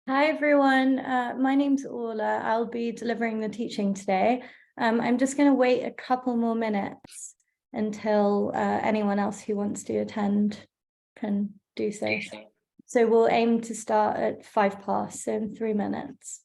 Hi everyone, my name's Orla. I'll be delivering the teaching today. I'm just going to wait a couple more minutes until anyone else who wants to attend can do so. So we'll aim to start at 5 past, so in 3 minutes.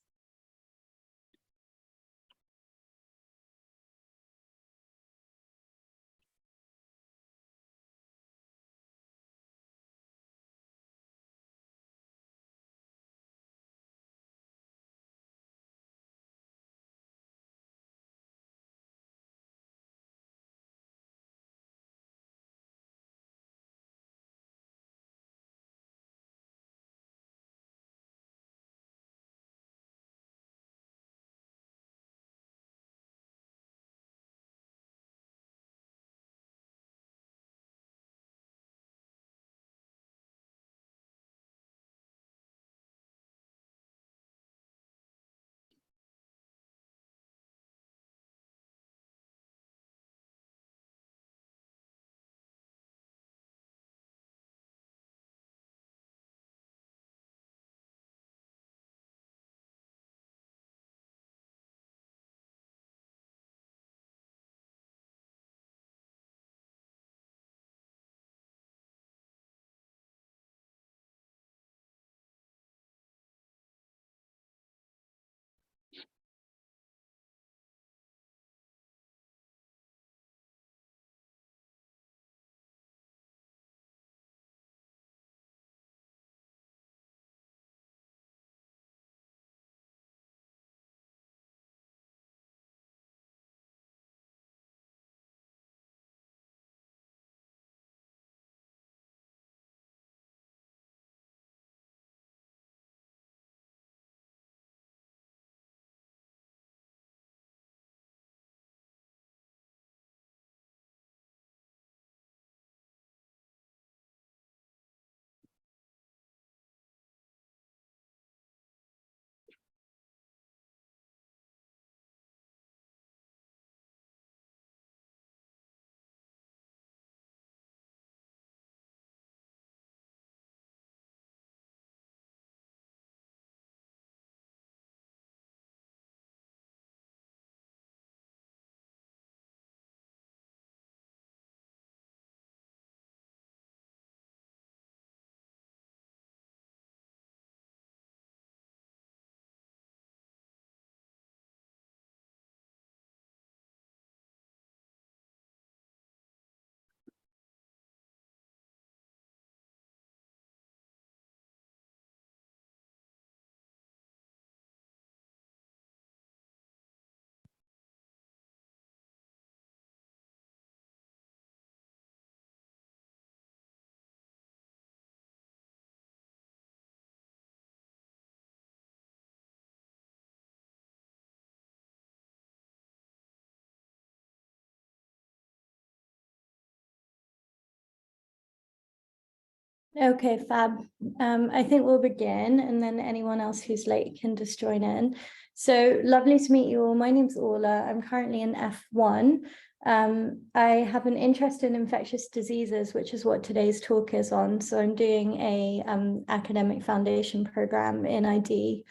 Okay, fab. I think we'll begin, and then anyone else who's late can just join in. So lovely to meet you all. My name's Orla. I'm currently in F1. I have an interest in infectious diseases, which is what today's talk is on. So I'm doing a academic foundation program in ID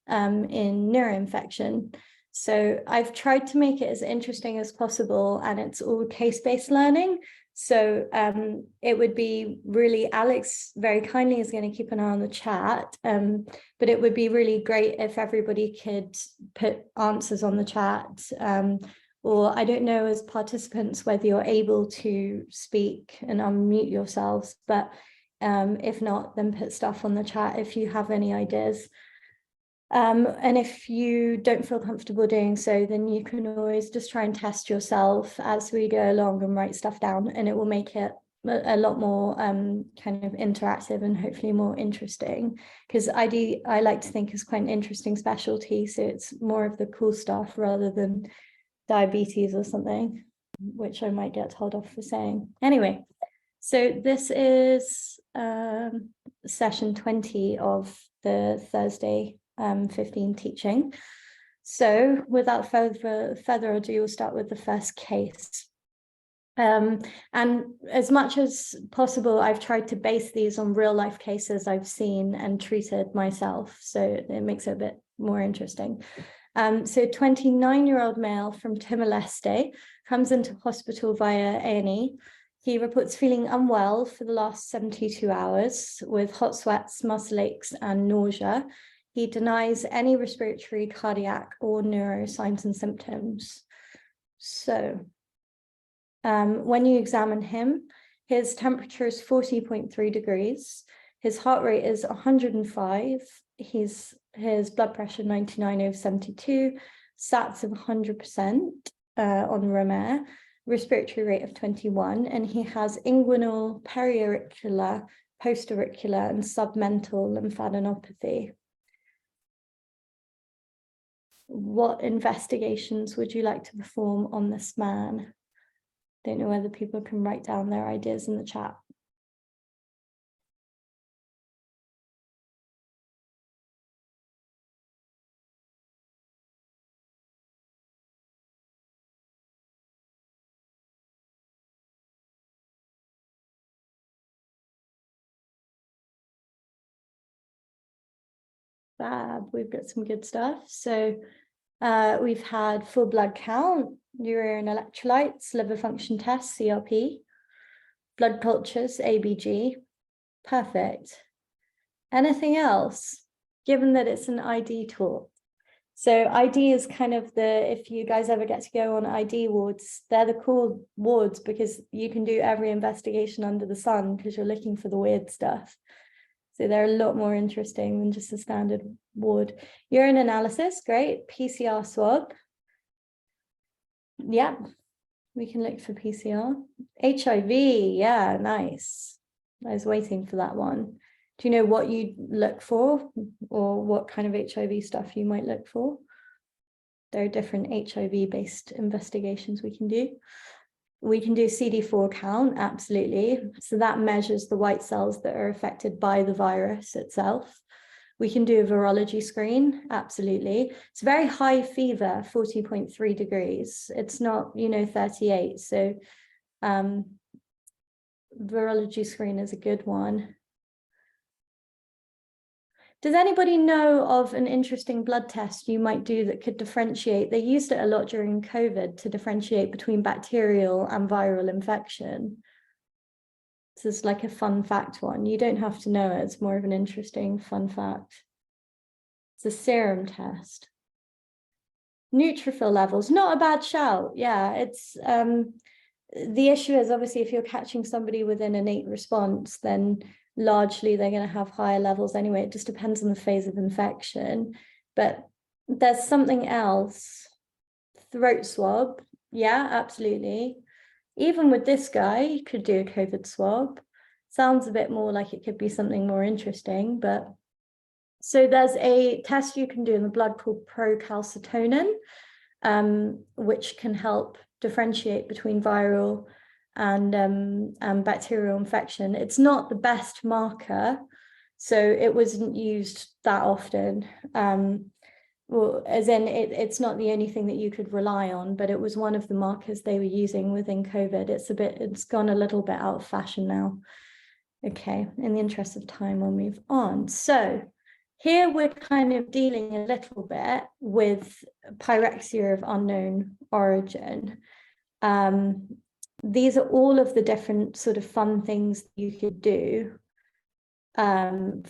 in neuroinfection. So I've tried to make it as interesting as possible, and it's all case-based learning. So it would be really, Alex very kindly is going to keep an eye on the chat, but it would be really great if everybody could put answers on the chat, or I don't know as participants whether you're able to speak and unmute yourselves, but if not, then put stuff on the chat if you have any ideas. And if you don't feel comfortable doing so, then you can always just try and test yourself as we go along and write stuff down, and it will make it a lot more kind of interactive and hopefully more interesting, because I like to think is quite an interesting specialty, so it's more of the cool stuff rather than diabetes or something, which I might get told off for saying. Anyway, so this is session 20 of the Thursday 15 teaching. So without further ado, we'll start with the first case. And as much as possible, I've tried to base these on real life cases I've seen and treated myself. So it makes it a bit more interesting. So 29-year-old male from Timor-Leste comes into hospital via A&E. He reports feeling unwell for the last 72 hours with hot sweats, muscle aches, and nausea. He denies any respiratory, cardiac, or neuro signs and symptoms. So when you examine him, his temperature is 40.3 degrees. His heart rate is 105. His blood pressure 99/72, SATs of 100% on Romer, respiratory rate of 21, and he has inguinal, periauricular, postauricular, and submental lymphadenopathy. What investigations would you like to perform on this man? Don't know whether people can write down their ideas in the chat. Fab, we've got some good stuff. So we've had full blood count, urine electrolytes, liver function tests, CRP, blood cultures, ABG. Perfect. Anything else, given that it's an ID talk? So ID is kind of if you guys ever get to go on ID wards, they're the cool wards because you can do every investigation under the sun because you're looking for the weird stuff. So they're a lot more interesting than just a standard ward. Urine analysis, great. PCR swab. Yeah, we can look for PCR. HIV, yeah, nice. I was waiting for that one. Do you know what you look for or what kind of HIV stuff you might look for? There are different HIV-based investigations we can do. We can do CD4 count, absolutely. So that measures the white cells that are affected by the virus itself. We can do a virology screen, absolutely. It's very high fever, 40.3 degrees. It's not, 38. So virology screen is a good one. Does anybody know of an interesting blood test you might do that could differentiate? They used it a lot during COVID to differentiate between bacterial and viral infection. This is like a fun fact one. You don't have to know it. It's more of an interesting fun fact. It's a serum test. Neutrophil levels, not a bad shout. Yeah, it's the issue is obviously if you're catching somebody with an innate response, then largely they're going to have higher levels anyway. It just depends on the phase of infection. But there's something else. Throat swab. Yeah, absolutely. Even with this guy, you could do a COVID swab. Sounds a bit more like it could be something more interesting. But so there's a test you can do in the blood called procalcitonin, which can help differentiate between viral and bacterial infection. It's not the best marker, so it wasn't used that often. Well, as in it's not the only thing that you could rely on, but it was one of the markers they were using within COVID. It's gone a little bit out of fashion now. Okay, in the interest of time, we'll move on. So here we're kind of dealing a little bit with pyrexia of unknown origin. These are all of the different sort of fun things you could do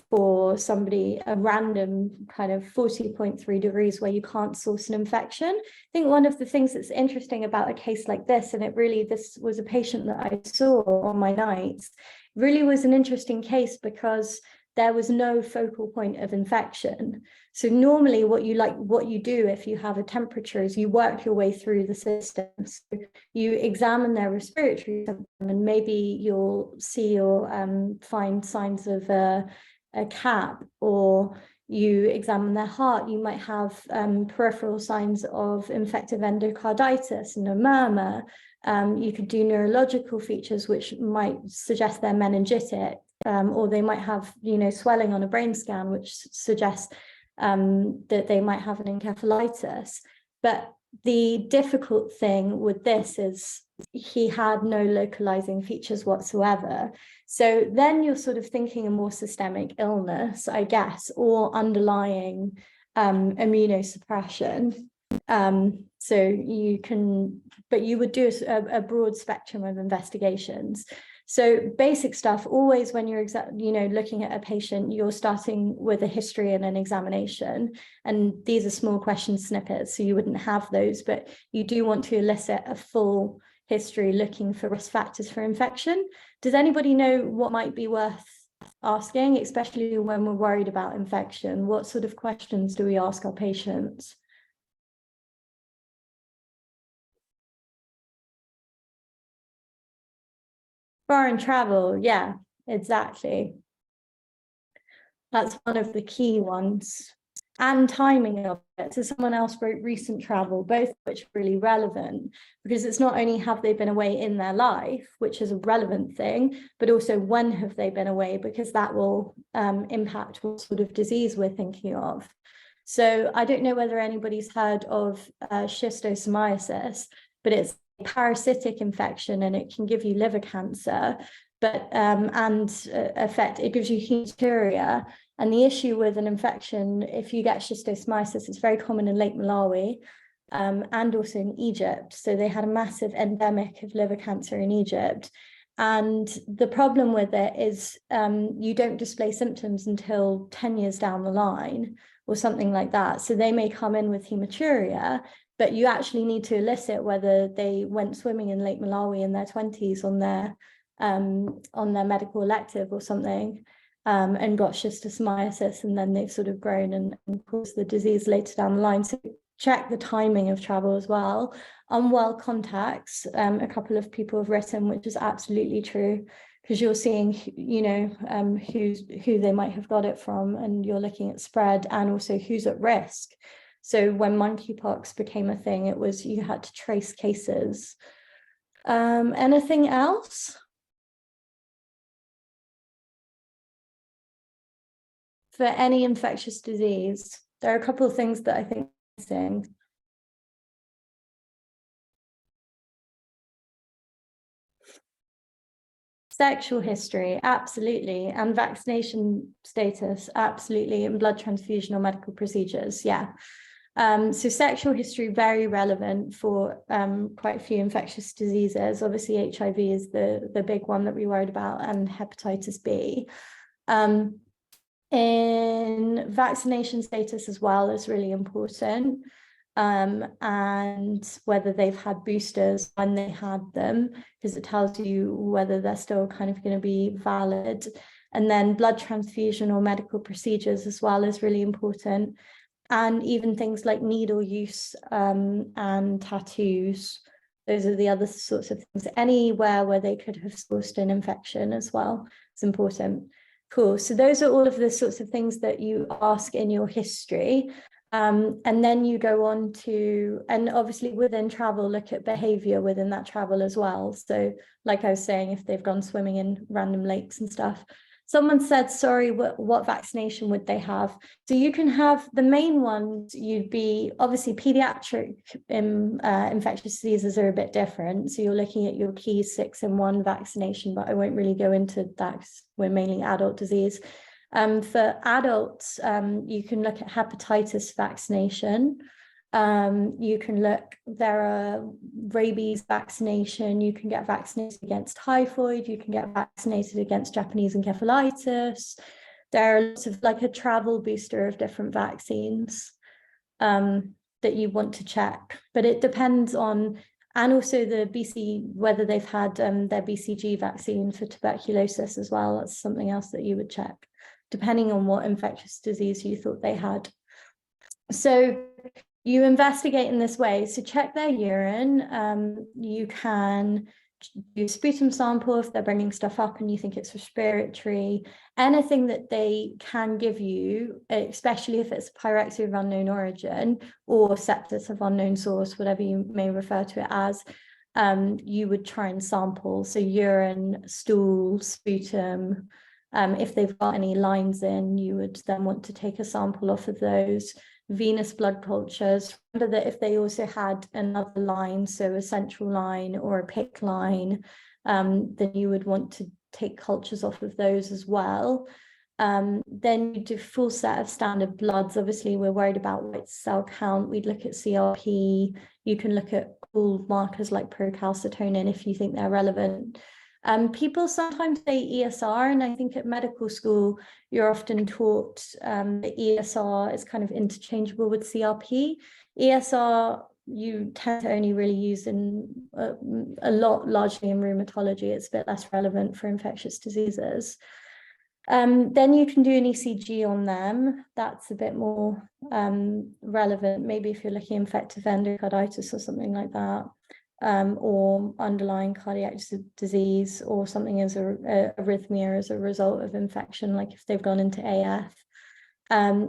for somebody, a random kind of 40.3 degrees where you can't source an infection. I think one of the things that's interesting about a case like this, and this was a patient that I saw on my nights, really was an interesting case because there was no focal point of infection. So normally what you do if you have a temperature is you work your way through the system. So you examine their respiratory system and maybe you'll see or find signs of a CAP, or you examine their heart, you might have peripheral signs of infective endocarditis and a murmur. You could do neurological features which might suggest they're meningitic. Or they might have, swelling on a brain scan, which suggests that they might have an encephalitis. But The difficult thing with this is he had no localizing features whatsoever. So then you're sort of thinking a more systemic illness, I guess, or underlying immunosuppression. So you can, but you would do a broad spectrum of investigations. So basic stuff, always when you're looking at a patient, you're starting with a history and an examination. And these are small question snippets, so you wouldn't have those, but you do want to elicit a full history looking for risk factors for infection. Does anybody know what might be worth asking, especially when we're worried about infection? What sort of questions do we ask our patients? Foreign travel, yeah, exactly. That's one of the key ones. And timing of it. So someone else wrote recent travel, both of which are really relevant, because it's not only have they been away in their life, which is a relevant thing, but also when have they been away, because that will impact what sort of disease we're thinking of. So I don't know whether anybody's heard of schistosomiasis, but it's a parasitic infection and it can give you liver cancer, but it gives you hematuria. And the issue with an infection, if you get schistosomiasis, it's very common in Lake Malawi and also in Egypt. So they had a massive endemic of liver cancer in Egypt. And the problem with it is you don't display symptoms until 10 years down the line or something like that. So they may come in with hematuria, but you actually need to elicit whether they went swimming in Lake Malawi in their 20s on their medical elective or something, and got schistosomiasis, and then they've sort of grown and caused the disease later down the line. So check the timing of travel as well. Unwell contacts, a couple of people have written, which is absolutely true, because you're seeing, who they might have got it from, and you're looking at spread and also who's at risk. So when monkeypox became a thing, it was you had to trace cases. Anything else? For any infectious disease, there are a couple of things that I think are missing. Sexual history, absolutely. And vaccination status, absolutely. And blood transfusion or medical procedures, yeah. So sexual history, very relevant for quite a few infectious diseases. Obviously, HIV is the big one that we worried about, and hepatitis B. In vaccination status as well is really important. And whether they've had boosters when they had them, because it tells you whether they're still kind of going to be valid. And then blood transfusion or medical procedures as well is really important. And even things like needle use and tattoos. Those are the other sorts of things. Anywhere where they could have sourced an infection as well is important. Cool. So those are all of the sorts of things that you ask in your history. And then you go on to, and obviously within travel, look at behavior within that travel as well. So like I was saying, if they've gone swimming in random lakes and stuff. Someone said, sorry, what vaccination would they have? So you can have the main ones, you'd be obviously pediatric infectious diseases are a bit different. So you're looking at your key 6-in-1 vaccination, but I won't really go into that because we're mainly adult disease. For adults, you can look at hepatitis vaccination. You can look, there are rabies vaccination, you can get vaccinated against typhoid, you can get vaccinated against Japanese encephalitis. There are lots of like a travel booster of different vaccines that you want to check, but it depends on, and also the whether they've had their BCG vaccine for tuberculosis as well. That's something else that you would check, depending on what infectious disease you thought they had. So you investigate in this way. So check their urine. You can do sputum sample if they're bringing stuff up and you think it's respiratory. Anything that they can give you, especially if it's pyrexia of unknown origin or sepsis of unknown source, whatever you may refer to it as, you would try and sample. So urine, stool, sputum. If they've got any lines in, you would then want to take a sample off of those. venous blood cultures. Remember that if they also had another line, so a central line or a PICC line, then you would want to take cultures off of those as well. Then you do a full set of standard bloods. Obviously, we're worried about white cell count. We'd look at CRP. You can look at cool markers like procalcitonin if you think they're relevant. People sometimes say ESR, and I think at medical school, you're often taught that ESR is kind of interchangeable with CRP. ESR, you tend to only really use in a lot, largely in rheumatology. It's a bit less relevant for infectious diseases. Then you can do an ECG on them. That's a bit more relevant, maybe if you're looking at infective endocarditis or something like that, or underlying cardiac disease, or something as a arrhythmia as a result of infection, like if they've gone into AF.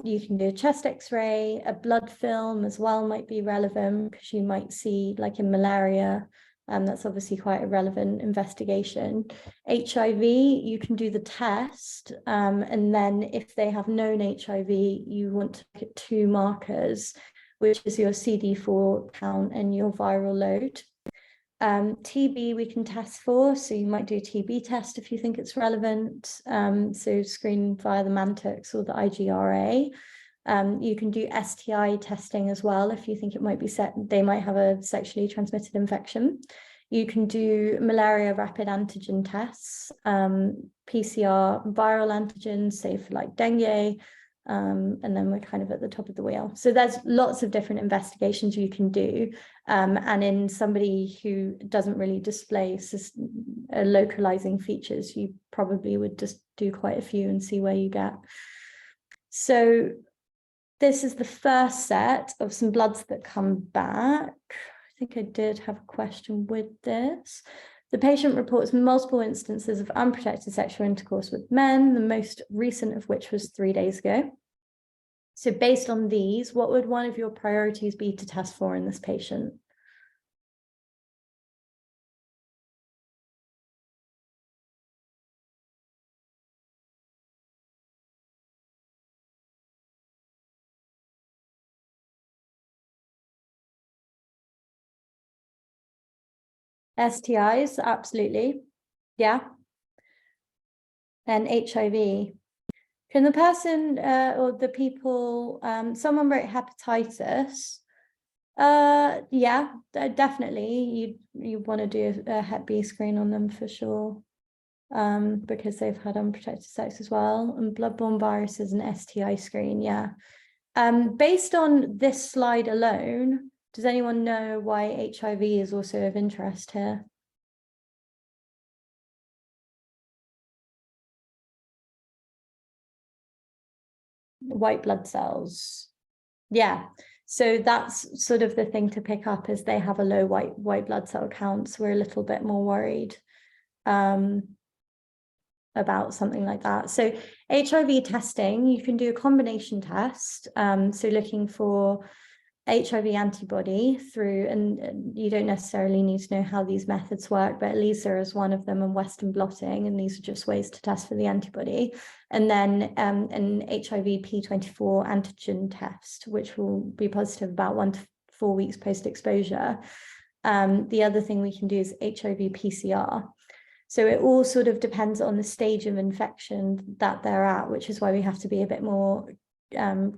You can do a chest X-ray, a blood film as well might be relevant, because you might see, like in malaria, that's obviously quite a relevant investigation. HIV, you can do the test, and then if they have known HIV, you want to look at two markers, which is your CD4 count and your viral load. TB we can test for, so you might do a TB test if you think it's relevant, so screen via the Mantix or the IGRA. You can do STI testing as well if you think it might be they might have a sexually transmitted infection. You can do malaria rapid antigen tests, PCR viral antigens, say for like dengue, and then we're kind of at the top of the wheel. So there's lots of different investigations you can do. And in somebody who doesn't really display localizing features, you probably would just do quite a few and see where you get. So this is the first set of some bloods that come back. I think I did have a question with this. The patient reports multiple instances of unprotected sexual intercourse with men, the most recent of which was 3 days ago. So based on these, what would one of your priorities be to test for in this patient? STIs, absolutely. Yeah. And HIV. Can the person or the people, someone wrote hepatitis. Yeah, definitely. You want to do a Hep B screen on them for sure, because they've had unprotected sex as well. And bloodborne viruses and STI screen, yeah. Based on this slide alone, does anyone know why HIV is also of interest here? White blood cells. Yeah. So that's sort of the thing to pick up, is they have a low white blood cell counts. We're a little bit more worried about something like that. So HIV testing, you can do a combination test. So looking for HIV antibody through, and you don't necessarily need to know how these methods work, but ELISA is one of them, and Western blotting, and these are just ways to test for the antibody. And then an HIV P24 antigen test, which will be positive about 1 to 4 weeks post-exposure. The other thing we can do is HIV PCR. So it all sort of depends on the stage of infection that they're at, which is why we have to be a bit more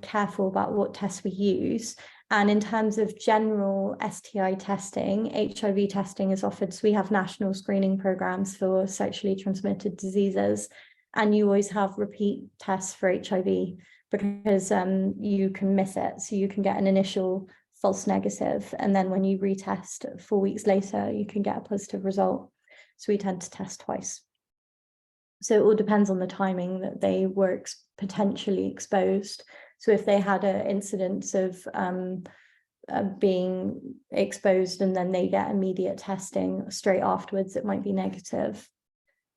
careful about what tests we use. And in terms of general STI testing, HIV testing is offered. So we have national screening programs for sexually transmitted diseases, and you always have repeat tests for HIV, because you can miss it. So you can get an initial false negative, and then when you retest 4 weeks later, you can get a positive result. So we tend to test twice. So it all depends on the timing that they were potentially exposed. So if they had an incidence of being exposed and then they get immediate testing straight afterwards, it might be negative.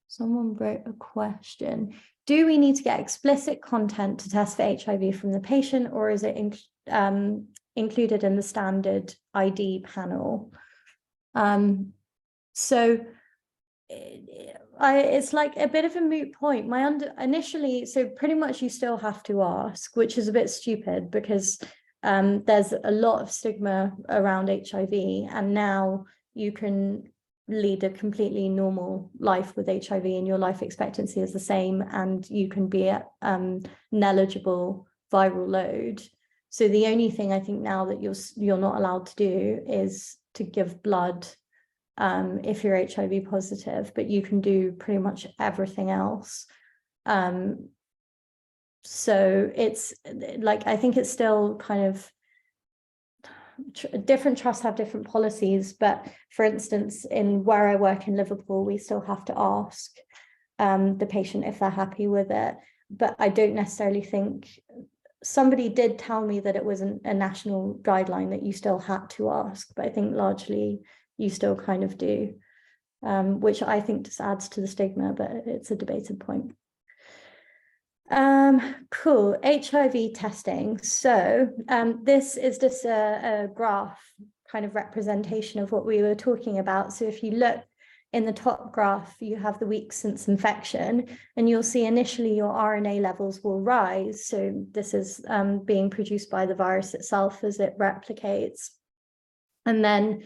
Someone wrote a question. Do we need to get explicit content to test for HIV from the patient, or is it included in the standard ID panel? It's like a bit of a moot point. Initially, so pretty much you still have to ask, which is a bit stupid, because there's a lot of stigma around HIV, and now you can lead a completely normal life with HIV, and your life expectancy is the same, and you can be at negligible viral load. So the only thing I think now that you're not allowed to do is to give blood if you're HIV positive, but you can do pretty much everything else. So it's like, I think it's still kind of, different trusts have different policies, but for instance, in where I work in Liverpool, we still have to ask the patient if they're happy with it. But I don't necessarily think, somebody did tell me that it wasn't a national guideline that you still had to ask, but I think largely you still kind of do, which I think just adds to the stigma, but it's a debated point. Cool. HIV testing. So this is just a graph kind of representation of what we were talking about. So if you look in the top graph, you have the weeks since infection, and you'll see initially your RNA levels will rise. So this is being produced by the virus itself as it replicates. And then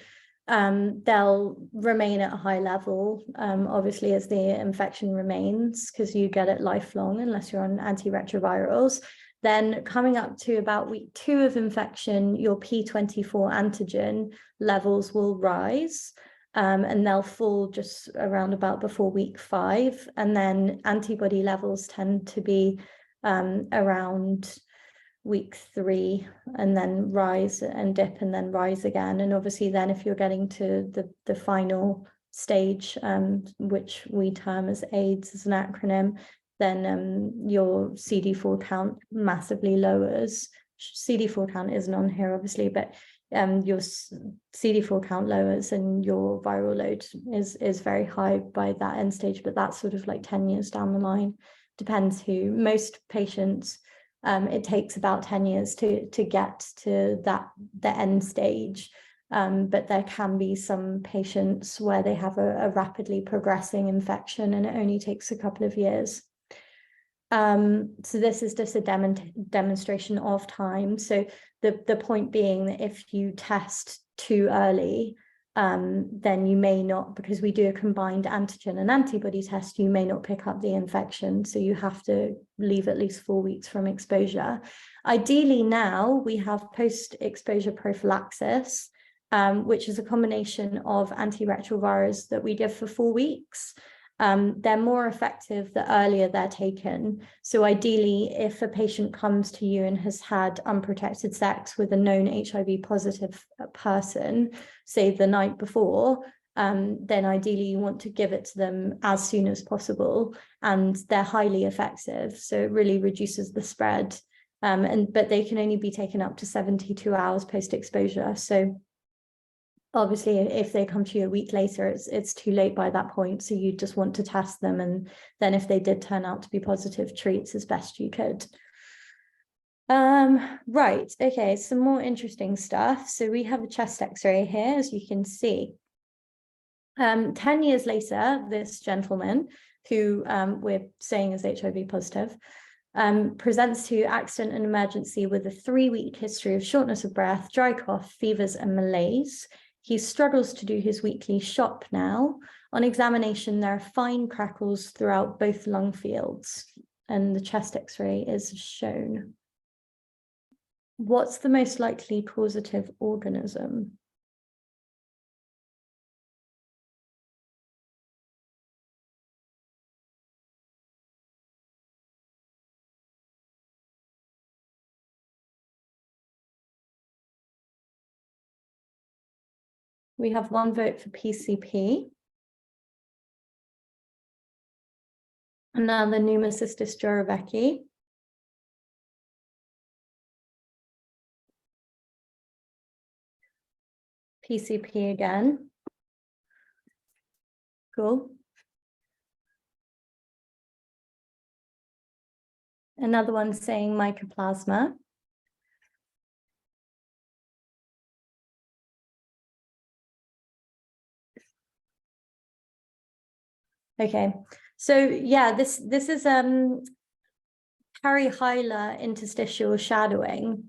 they'll remain at a high level, obviously, as the infection remains, because you get it lifelong unless you're on antiretrovirals. Then coming up to about week 2 of infection, your P24 antigen levels will rise, and they'll fall just around about before week 5. And then antibody levels tend to be around week 3, and then rise and dip and then rise again. And obviously then if you're getting to the final stage, which we term as AIDS as an acronym, then your CD4 count massively lowers. CD4 count isn't on here obviously, but your CD4 count lowers and your viral load is very high by that end stage, but that's sort of like 10 years down the line. Depends who. Most patients, it takes about 10 years to get to the end stage, but there can be some patients where they have a rapidly progressing infection and it only takes a couple of years. So this is just a demonstration of time. So the point being that if you test too early, then you may not, because we do a combined antigen and antibody test, you may not pick up the infection. So you have to leave at least 4 weeks from exposure. Ideally now we have post-exposure prophylaxis, which is a combination of antiretrovirals that we give for 4 weeks. They're more effective the earlier they're taken. So ideally, if a patient comes to you and has had unprotected sex with a known HIV positive person, say the night before, then ideally you want to give it to them as soon as possible, and they're highly effective. So it really reduces the spread. But they can only be taken up to 72 hours post-exposure. So obviously, if they come to you a week later, it's too late by that point. So you just want to test them. And then if they did turn out to be positive, treat as best you could. Right. Okay. Some more interesting stuff. So we have a chest x-ray here, as you can see. 10 years later, this gentleman who we're saying is HIV positive, presents to accident and emergency with a 3-week history of shortness of breath, dry cough, fevers, and malaise. He struggles to do his weekly shop now. On examination, there are fine crackles throughout both lung fields, and the chest x-ray is shown. What's the most likely causative organism? We have 1 vote for PCP. Another pneumocystis jirovecii. PCP again. Cool. Another one saying mycoplasma. Okay, so yeah, this is Harry-Hyler interstitial shadowing.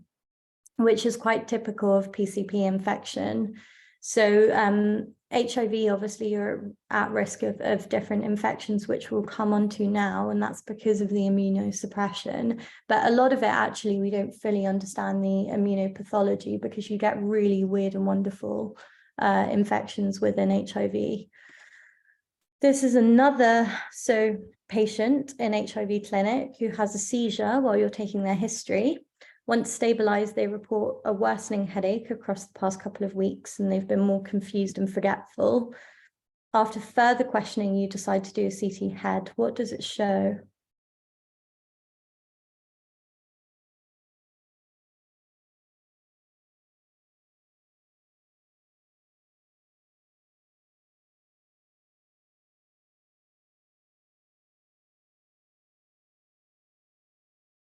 which is quite typical of PCP infection. So HIV, obviously, you're at risk of different infections, which we'll come on to now, and that's because of the immunosuppression. But a lot of it, actually, we don't fully understand the immunopathology, because you get really weird and wonderful infections within HIV. This is another patient in HIV clinic who has a seizure while you're taking their history. Once stabilized, they report a worsening headache across the past couple of weeks, and they've been more confused and forgetful. After further questioning, you decide to do a CT head. What does it show?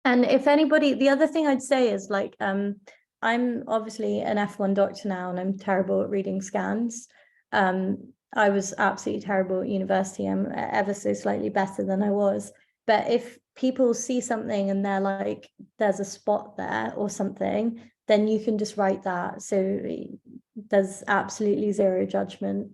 And if anybody, the other thing I'd say is, like, I'm obviously an F1 doctor now, and I'm terrible at reading scans. I was absolutely terrible at university. I'm ever so slightly better than I was. But if people see something and they're like, there's a spot there or something, then you can just write that. So there's absolutely zero judgment.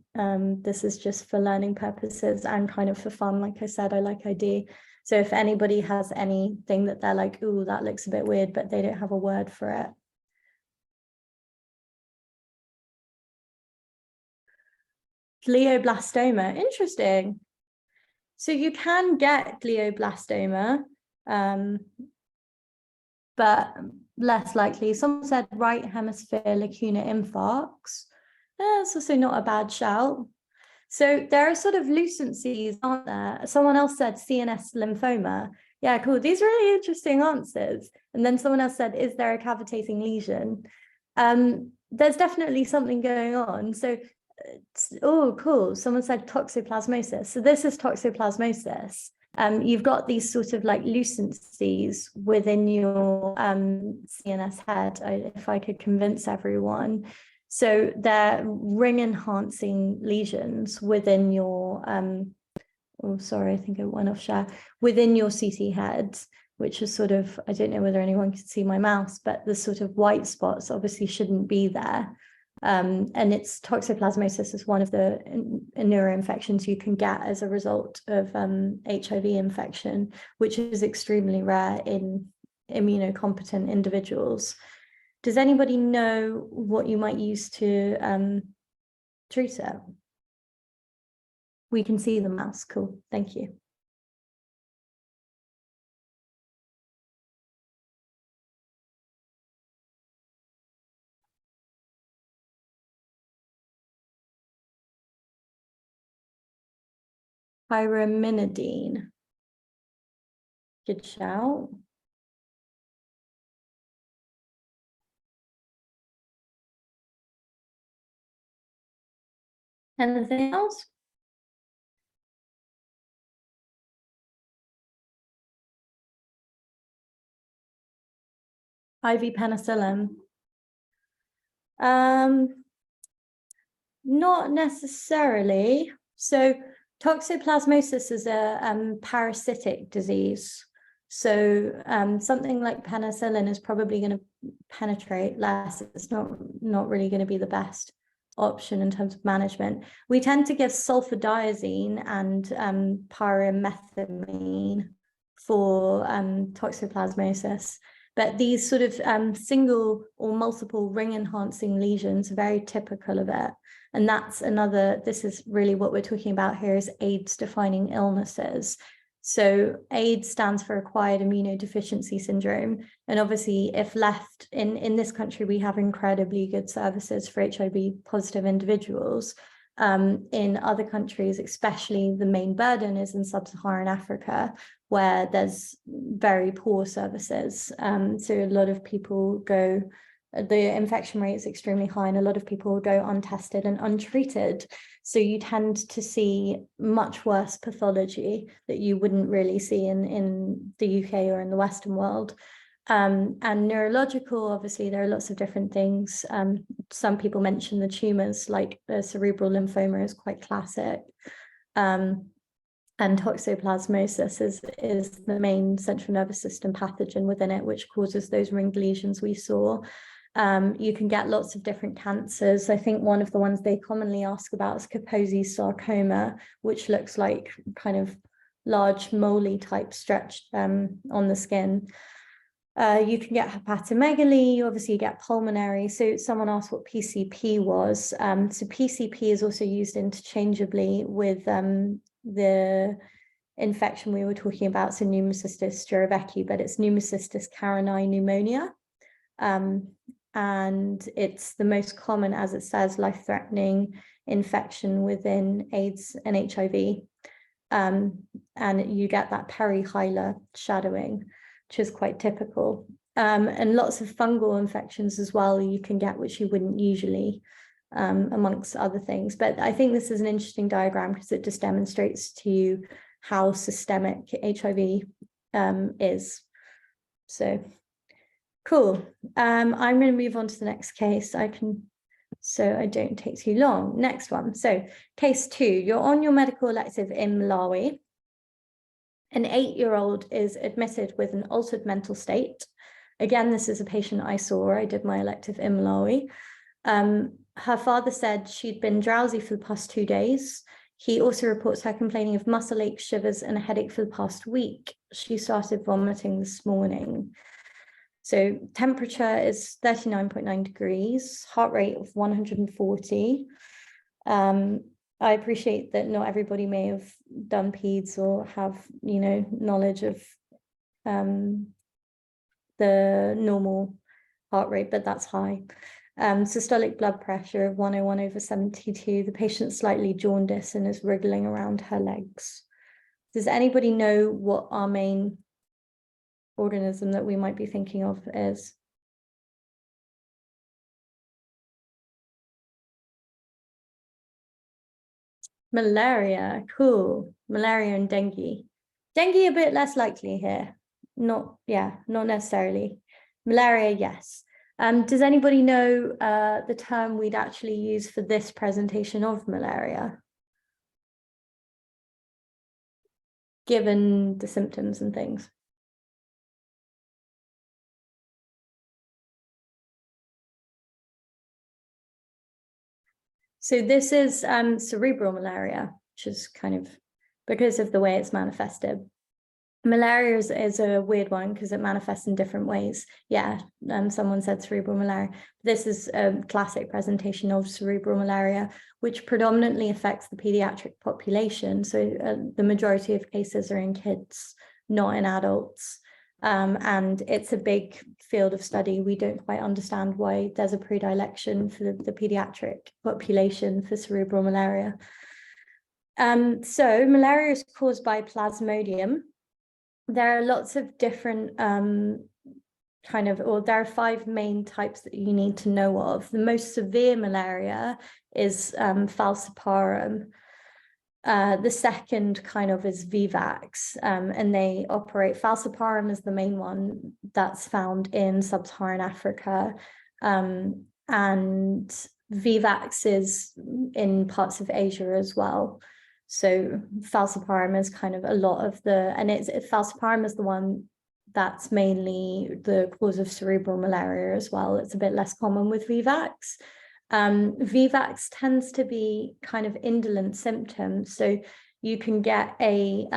This is just for learning purposes and kind of for fun. Like I said, I like ID. So if anybody has anything that they're like, ooh, that looks a bit weird, but they don't have a word for it. Glioblastoma, interesting. So you can get glioblastoma, but less likely. Someone said right hemisphere lacuna infarcts. That's also not a bad shout. So there are sort of lucencies, aren't there? Someone else said CNS lymphoma. Yeah, cool. These are really interesting answers. And then someone else said, is there a cavitating lesion? There's definitely something going on. So, oh, cool. Someone said toxoplasmosis. So this is toxoplasmosis. You've got these sort of like lucencies within your CNS head, if I could convince everyone. So they're ring enhancing lesions within your, oh, sorry, I think it went off share, within your CT head, which is sort of, I don't know whether anyone can see my mouse, but the sort of white spots obviously shouldn't be there. And it's toxoplasmosis is one of the neuroinfections you can get as a result of HIV infection, which is extremely rare in immunocompetent individuals. Does anybody know what you might use to treat it? We can see the mouse. Cool. Thank you. Pyrimidine. Good shout. Anything else? IV penicillin. Not necessarily. So toxoplasmosis is a parasitic disease. So something like penicillin is probably going to penetrate less. It's not really going to be the best option in terms of management. We tend to give sulfadiazine and pyrimethamine for toxoplasmosis. But these sort of single or multiple ring enhancing lesions are very typical of it. And that's another, this is really what we're talking about here, is AIDS defining illnesses. So AIDS stands for acquired immunodeficiency syndrome. And obviously, if left in this country, we have incredibly good services for HIV positive individuals. In other countries, especially the main burden is in sub-Saharan Africa, where there's very poor services. So a lot of people go, the infection rate is extremely high, and a lot of people go untested and untreated. So you tend to see much worse pathology that you wouldn't really see in the UK or in the Western world. And neurological, obviously, there are lots of different things. Some people mention the tumors, like the cerebral lymphoma is quite classic. And toxoplasmosis is the main central nervous system pathogen within it, which causes those ringed lesions we saw. You can get lots of different cancers. I think one of the ones they commonly ask about is Kaposi's sarcoma, which looks like kind of large moly type stretch on the skin. You can get hepatomegaly, obviously you get pulmonary. So someone asked what PCP was. So PCP is also used interchangeably with the infection we were talking about, so pneumocystis jirovecii, but it's pneumocystis carinii pneumonia. And it's the most common, as it says, life-threatening infection within AIDS and HIV. And you get that perihilar shadowing, which is quite typical. And lots of fungal infections as well you can get, which you wouldn't usually, amongst other things. But I think this is an interesting diagram because it just demonstrates to you how systemic HIV is. So cool. I'm going to move on to the next case. So I don't take too long. Next one. So case 2, you're on your medical elective in Malawi. An 8-year-old is admitted with an altered mental state. Again, this is a patient I saw. I did my elective in Malawi. Her father said she'd been drowsy for the past 2 days. He also reports her complaining of muscle aches, shivers, and a headache for the past week. She started vomiting this morning. So temperature is 39.9 degrees, heart rate of 140. I appreciate that not everybody may have done peds or have, knowledge of the normal heart rate, but that's high. Systolic blood pressure of 101/72. The patient's slightly jaundiced and is wriggling around her legs. Does anybody know what our main organism that we might be thinking of is? Malaria, cool. Malaria and dengue. Dengue a bit less likely here. Not necessarily. Malaria, yes. Does anybody know the term we'd actually use for this presentation of malaria, given the symptoms and things? So this is cerebral malaria, which is kind of because of the way it's manifested. Malaria is a weird one because it manifests in different ways. Yeah, someone said cerebral malaria. This is a classic presentation of cerebral malaria, which predominantly affects the pediatric population. So the majority of cases are in kids, not in adults. And it's a big field of study. We don't quite understand why there's a predilection for the pediatric population for cerebral malaria. So malaria is caused by Plasmodium. There are lots of different there are 5 main types that you need to know of. The most severe malaria is falciparum. The second kind of is Vivax, and they operate. Falciparum is the main one that's found in sub-Saharan Africa, and Vivax is in parts of Asia as well. So falciparum is kind of a lot of falciparum is the one that's mainly the cause of cerebral malaria as well. It's a bit less common with Vivax. Vivax tends to be kind of indolent symptoms. So you can get a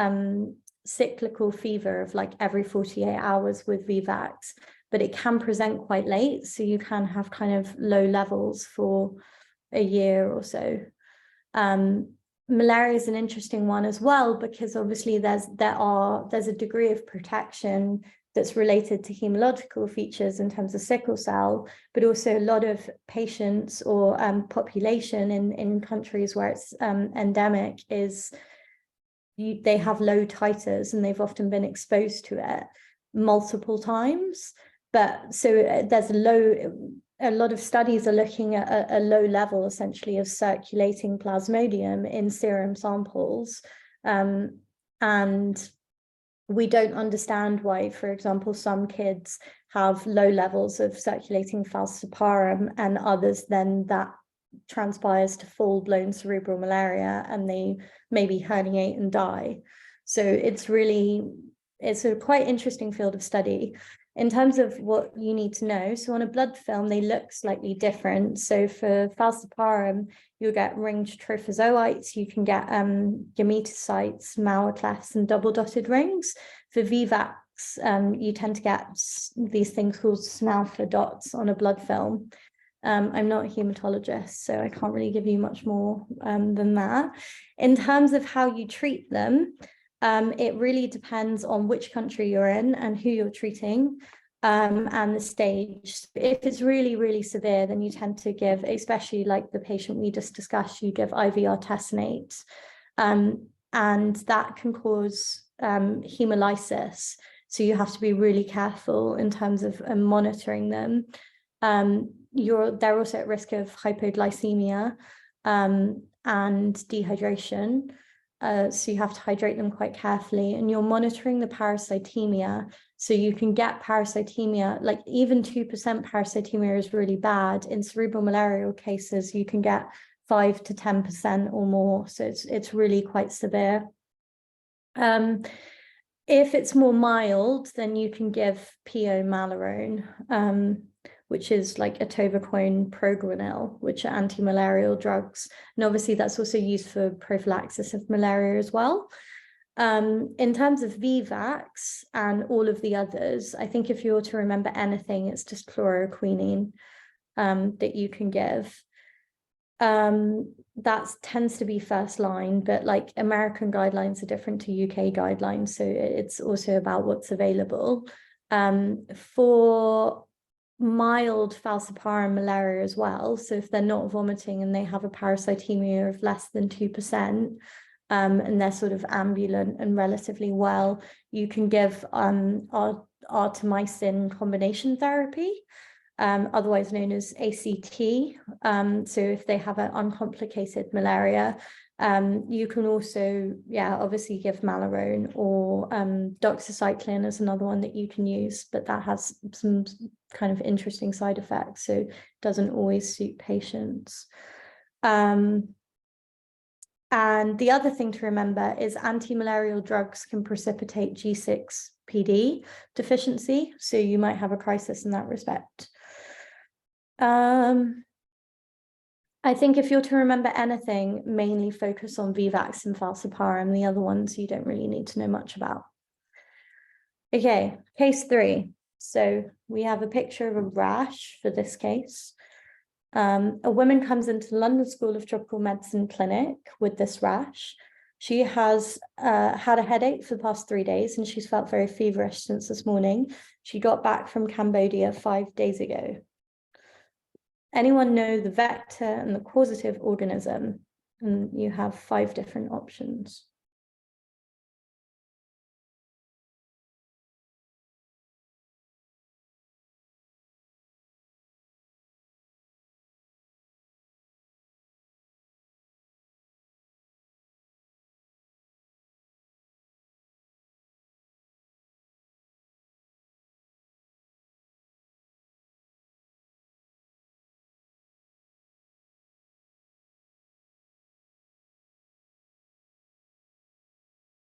cyclical fever of like every 48 hours with Vivax, but it can present quite late. So you can have kind of low levels for a year or so. Malaria is an interesting one as well, because obviously there's a degree of protection that's related to hematological features in terms of sickle cell, but also a lot of patients or population in countries where it's endemic they have low titers and they've often been exposed to it multiple times. But so there's a lot of studies are looking at a low level essentially of circulating Plasmodium in serum samples. And we don't understand why, for example, some kids have low levels of circulating falciparum and others then that transpires to full-blown cerebral malaria and they maybe herniate and die. So it's a quite interesting field of study. In terms of what you need to know, so on a blood film, they look slightly different. So for falciparum, you'll get ringed trophozoites, you can get gametocytes, maloclefs, and double dotted rings. For Vivax, you tend to get these things called Snalfer dots on a blood film. I'm not a hematologist, so I can't really give you much more than that. In terms of how you treat them, it really depends on which country you're in and who you're treating, and the stage. If it's really, really severe, then you tend to give, especially like the patient we just discussed, you give IV artesunate, and that can cause hemolysis. So you have to be really careful in terms of monitoring them. They're also at risk of hypoglycemia and dehydration. So you have to hydrate them quite carefully, and you're monitoring the parasitemia. So you can get parasitemia, like even 2% parasitemia is really bad. In cerebral malarial cases, you can get 5 to 10% or more. So it's really quite severe. If it's more mild, then you can give PO Malarone, which is like atovaquone progranil, which are anti-malarial drugs. And obviously that's also used for prophylaxis of malaria as well. In terms of Vivax and all of the others, I think if you were to remember anything, it's just chloroquine that you can give. That tends to be first line, but like American guidelines are different to UK guidelines, so it's also about what's available. For mild falciparum malaria as well, so if they're not vomiting and they have a parasitemia of less than 2%, and they're sort of ambulant and relatively well, you can give artemisinin combination therapy, otherwise known as ACT. So if they have an uncomplicated malaria, you can also, obviously give Malarone, or doxycycline is another one that you can use, but that has some kind of interesting side effects, so it doesn't always suit patients. And the other thing to remember is anti-malarial drugs can precipitate G6PD deficiency, so you might have a crisis in that respect. I think if you're to remember anything, mainly focus on Vivax and falciparum. The other ones you don't really need to know much about. Okay, case 3. So we have a picture of a rash for this case. A woman comes into London School of Tropical Medicine clinic with this rash. She has had a headache for the past 3 days, and she's felt very feverish since this morning. She got back from Cambodia 5 days ago. Anyone know the vector and the causative organism? And you have 5 different options.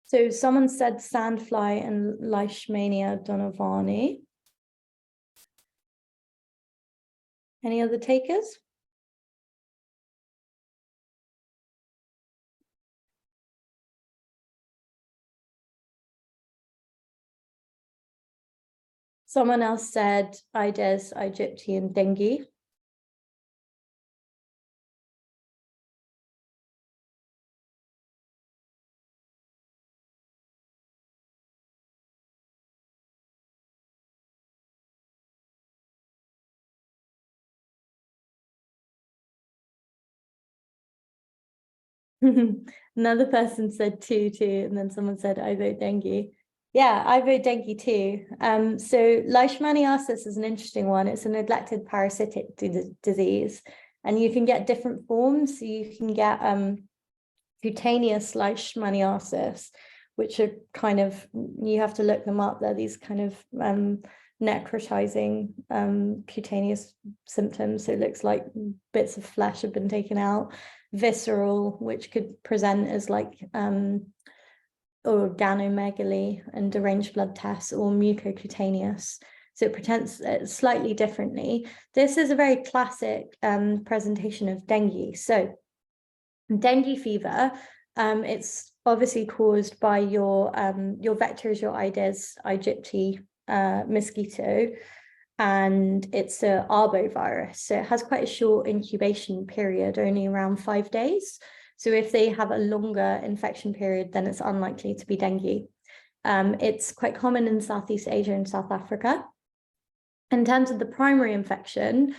So someone said sandfly and Leishmania donovani. Any other takers? Someone else said Aedes aegypti and dengue. Another person said two too, and then someone said I vote dengue. Yeah, I vote dengue too. So leishmaniasis is an interesting one. It's a neglected parasitic disease, and you can get different forms. So you can get cutaneous leishmaniasis, which are kind of, you have to look them up. They're these kind of necrotizing cutaneous symptoms. So it looks like bits of flesh have been taken out. Visceral, which could present as like organomegaly and deranged blood tests, or mucocutaneous. So it presents slightly differently. This is a very classic presentation of dengue. So dengue fever, it's obviously caused by your vector is your Aedes aegypti mosquito, and it's a arbovirus. So it has quite a short incubation period, only around 5 days. So if they have a longer infection period, then it's unlikely to be dengue. It's quite common in Southeast Asia and South Africa. In terms of the primary infection,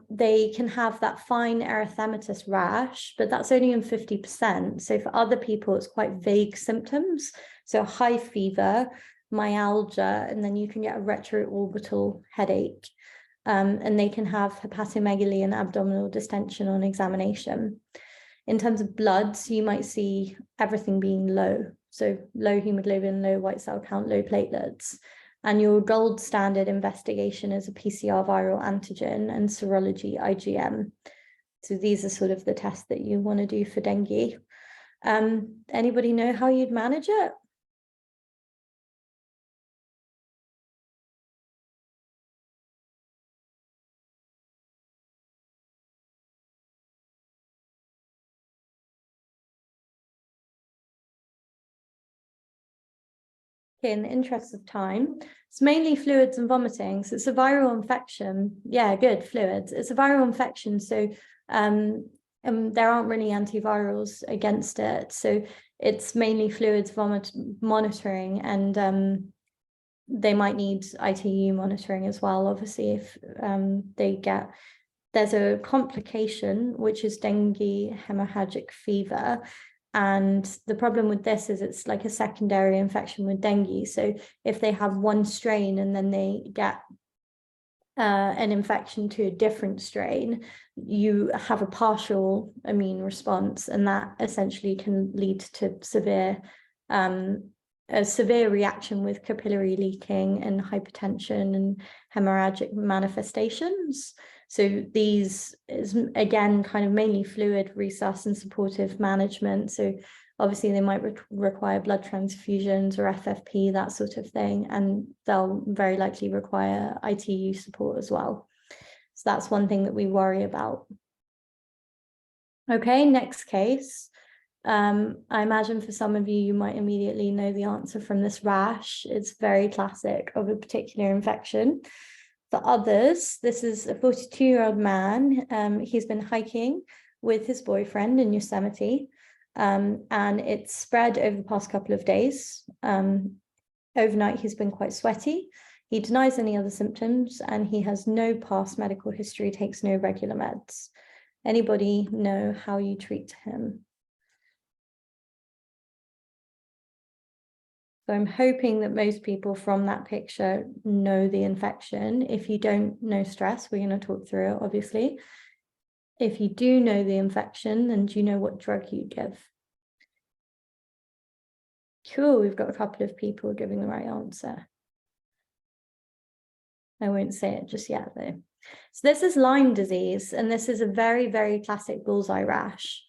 they can have that fine erythematous rash, but that's only in 50%. So for other people, it's quite vague symptoms. So high fever, myalgia, and then you can get a retroorbital headache. And they can have hepatomegaly and abdominal distension on examination. In terms of bloods, you might see everything being low. So low hemoglobin, low white cell count, low platelets. And your gold standard investigation is a PCR viral antigen and serology IgM. So these are sort of the tests that you want to do for dengue. Anybody know how you'd manage it? In the interest of time, it's mainly fluids and vomiting. So it's a viral infection. Yeah, good, fluids. It's a viral infection. So there aren't really antivirals against it. So it's mainly fluids monitoring, and they might need ITU monitoring as well, obviously, if there's a complication, which is dengue hemorrhagic fever. And the problem with this is it's like a secondary infection with dengue. So if they have one strain and then they get an infection to a different strain, you have a partial immune response, and that essentially can lead to a severe reaction with capillary leaking and hypertension and hemorrhagic manifestations. So these is, again, kind of mainly fluid resus and supportive management. So obviously they might require blood transfusions or FFP, that sort of thing, and they'll very likely require ITU support as well. So that's one thing that we worry about. Okay, next case. I imagine for some of you, you might immediately know the answer from this rash. It's very classic of a particular infection. For others, this is a 42-year-old man. He's been hiking with his boyfriend in Yosemite, and it's spread over the past couple of days. Overnight, he's been quite sweaty. He denies any other symptoms, and he has no past medical history, takes no regular meds. Anybody know how you treat him? So I'm hoping that most people from that picture know the infection. If you don't, no stress, we're going to talk through it, obviously. If you do know the infection, then do you know what drug you give? Cool, we've got a couple of people giving the right answer. I won't say it just yet, though. So this is Lyme disease, and this is a very, very classic bullseye rash.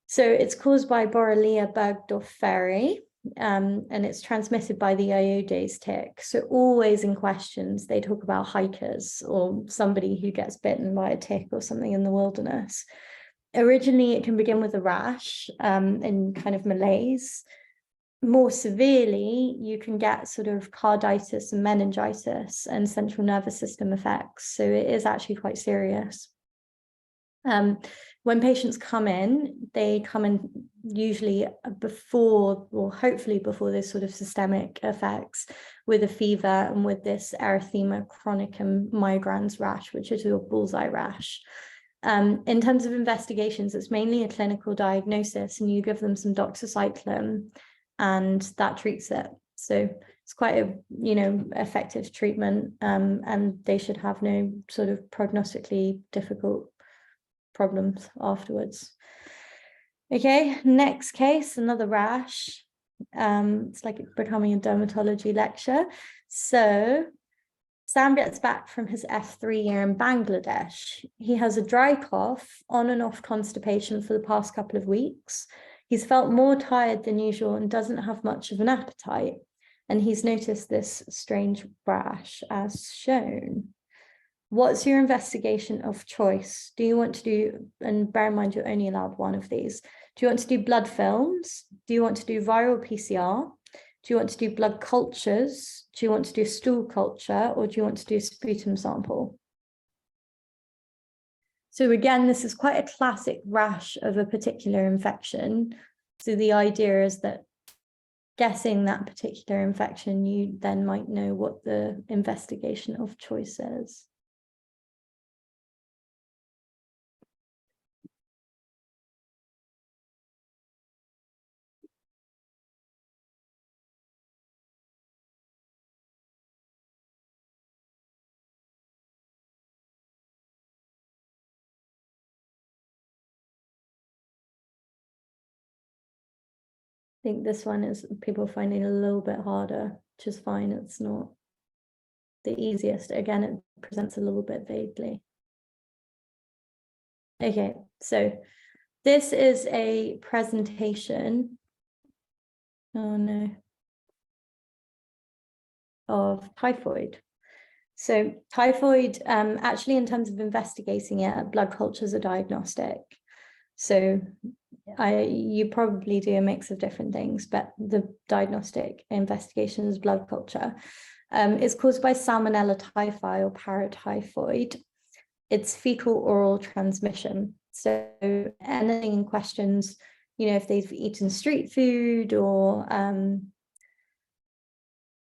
So it's caused by Borrelia burgdorferi. And it's transmitted by the Iodes tick. So always in questions, they talk about hikers or somebody who gets bitten by a tick or something in the wilderness. Originally, it can begin with a rash and kind of malaise. More severely, you can get sort of carditis and meningitis and central nervous system effects. So it is actually quite serious. When patients come in, they come in usually before, or hopefully before, those sort of systemic effects with a fever and with this erythema chronicum migrans rash, which is your bullseye rash. In terms of investigations, it's mainly a clinical diagnosis, and you give them some doxycycline, and that treats it. So it's quite a, effective treatment, and they should have no sort of prognostically difficult problems afterwards. Okay, next case, another rash. It's like becoming a dermatology lecture. So Sam gets back from his F3 year in Bangladesh. He has a dry cough, on and off constipation for the past couple of weeks. He's felt more tired than usual and doesn't have much of an appetite. and he's noticed this strange rash as shown. What's your investigation of choice? Do you want to do, and bear in mind you're only allowed one of these, do you want to do blood films? Do you want to do viral PCR? Do you want to do blood cultures? Do you want to do stool culture, or do you want to do sputum sample? So again, this is quite a classic rash of a particular infection. So the idea is that guessing that particular infection, you then might know what the investigation of choice is. I think this one is people finding a little bit harder, which is fine. It's not the easiest. Again, it presents a little bit vaguely. Okay, so this is a presentation. Oh no. Of typhoid. So typhoid, actually in terms of investigating it, blood cultures are diagnostic. So you probably do a mix of different things, but the diagnostic investigation is blood culture. It's caused by Salmonella typhi or paratyphoid. It's fecal oral transmission. So anything in questions, if they've eaten street food or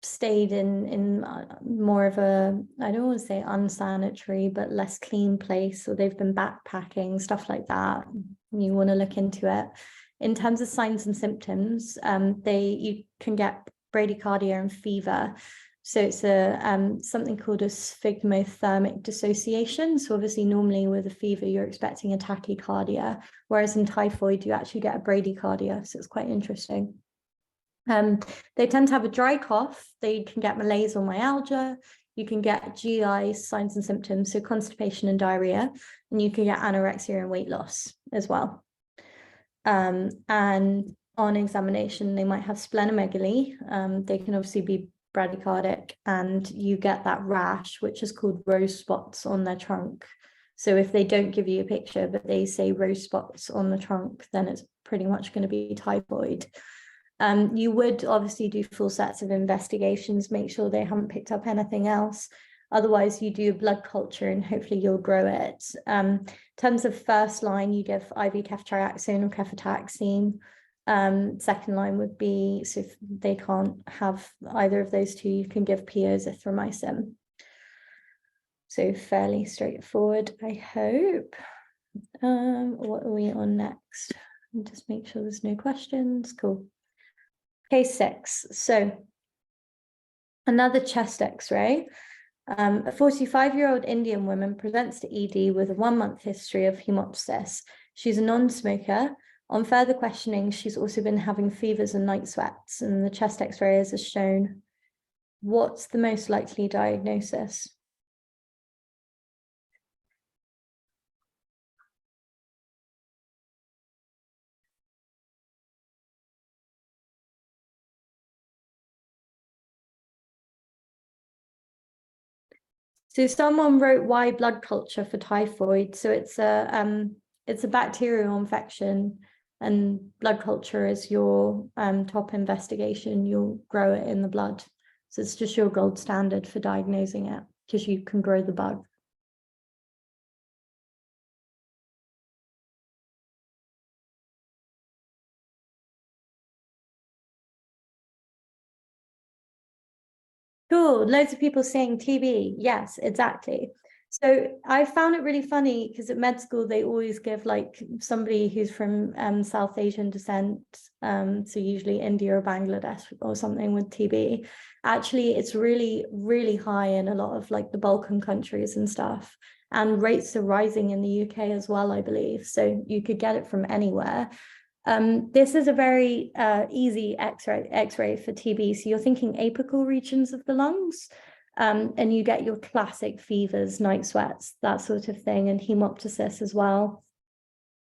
stayed in more of a, I don't want to say unsanitary, but less clean place, or they've been backpacking, stuff like that, you want to look into it. In terms of signs and symptoms, you can get bradycardia and fever. So it's a something called a sphygmothermic dissociation. So obviously normally with a fever, you're expecting a tachycardia, whereas in typhoid, you actually get a bradycardia. So it's quite interesting. They tend to have a dry cough. They can get malaise or myalgia. You can get GI signs and symptoms, so constipation and diarrhea, and you can get anorexia and weight loss as well. And on examination, they might have splenomegaly. They can obviously be bradycardic, and you get that rash, which is called rose spots on their trunk. So if they don't give you a picture, but they say rose spots on the trunk, then it's pretty much going to be typhoid. You would obviously do full sets of investigations, make sure they haven't picked up anything else. Otherwise, you do a blood culture and hopefully you'll grow it. In terms of first line, you give IV ceftriaxone or cefotaxime. Second line would be, so if they can't have either of those two, you can give azithromycin. So fairly straightforward, I hope. What are we on next? Just make sure there's no questions. Cool. Case 6. So another chest x-ray. A 45-year-old Indian woman presents to ED with a 1-month history of hemoptysis. She's a non-smoker. On further questioning, she's also been having fevers and night sweats, and the chest x-ray is as shown. What's the most likely diagnosis? So someone wrote why blood culture for typhoid. So it's a bacterial infection, and blood culture is your top investigation. You'll grow it in the blood. So it's just your gold standard for diagnosing it, because you can grow the bug. Cool. Loads of people saying TB. Yes, exactly. So I found it really funny because at med school, they always give like somebody who's from South Asian descent, so usually India or Bangladesh or something with TB. Actually, it's really, really high in a lot of like the Balkan countries and stuff. And rates are rising in the UK as well, I believe. So you could get it from anywhere. This is a very easy X-ray for TB. So you're thinking apical regions of the lungs, and you get your classic fevers, night sweats, that sort of thing, and hemoptysis as well.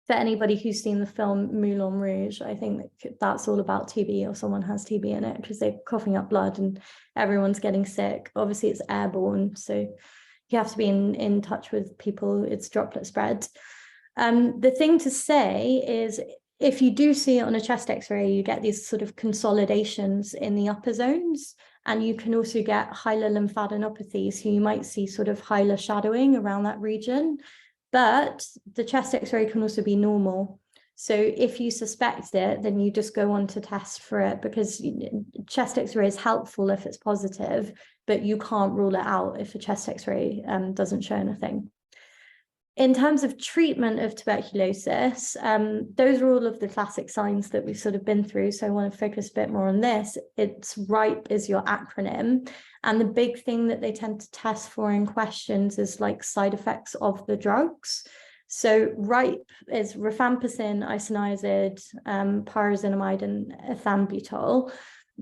for anybody who's seen the film Moulin Rouge, I think that's all about TB, or someone has TB in it, because they're coughing up blood and everyone's getting sick. Obviously, it's airborne, so you have to be in touch with people. It's droplet spread. The thing to say is, if you do see it on a chest x-ray, you get these sort of consolidations in the upper zones, and you can also get hilar lymphadenopathy, so you might see sort of hilar shadowing around that region. But the chest x-ray can also be normal. So if you suspect it, then you just go on to test for it, because chest x-ray is helpful if it's positive, but you can't rule it out if a chest x-ray doesn't show anything. In terms of treatment of tuberculosis, those are all of the classic signs that we've sort of been through. So I want to focus a bit more on this. It's RIPE is your acronym. And the big thing that they tend to test for in questions is like side effects of the drugs. So RIPE is rifampicin, isoniazid, pyrazinamide, and ethambutol.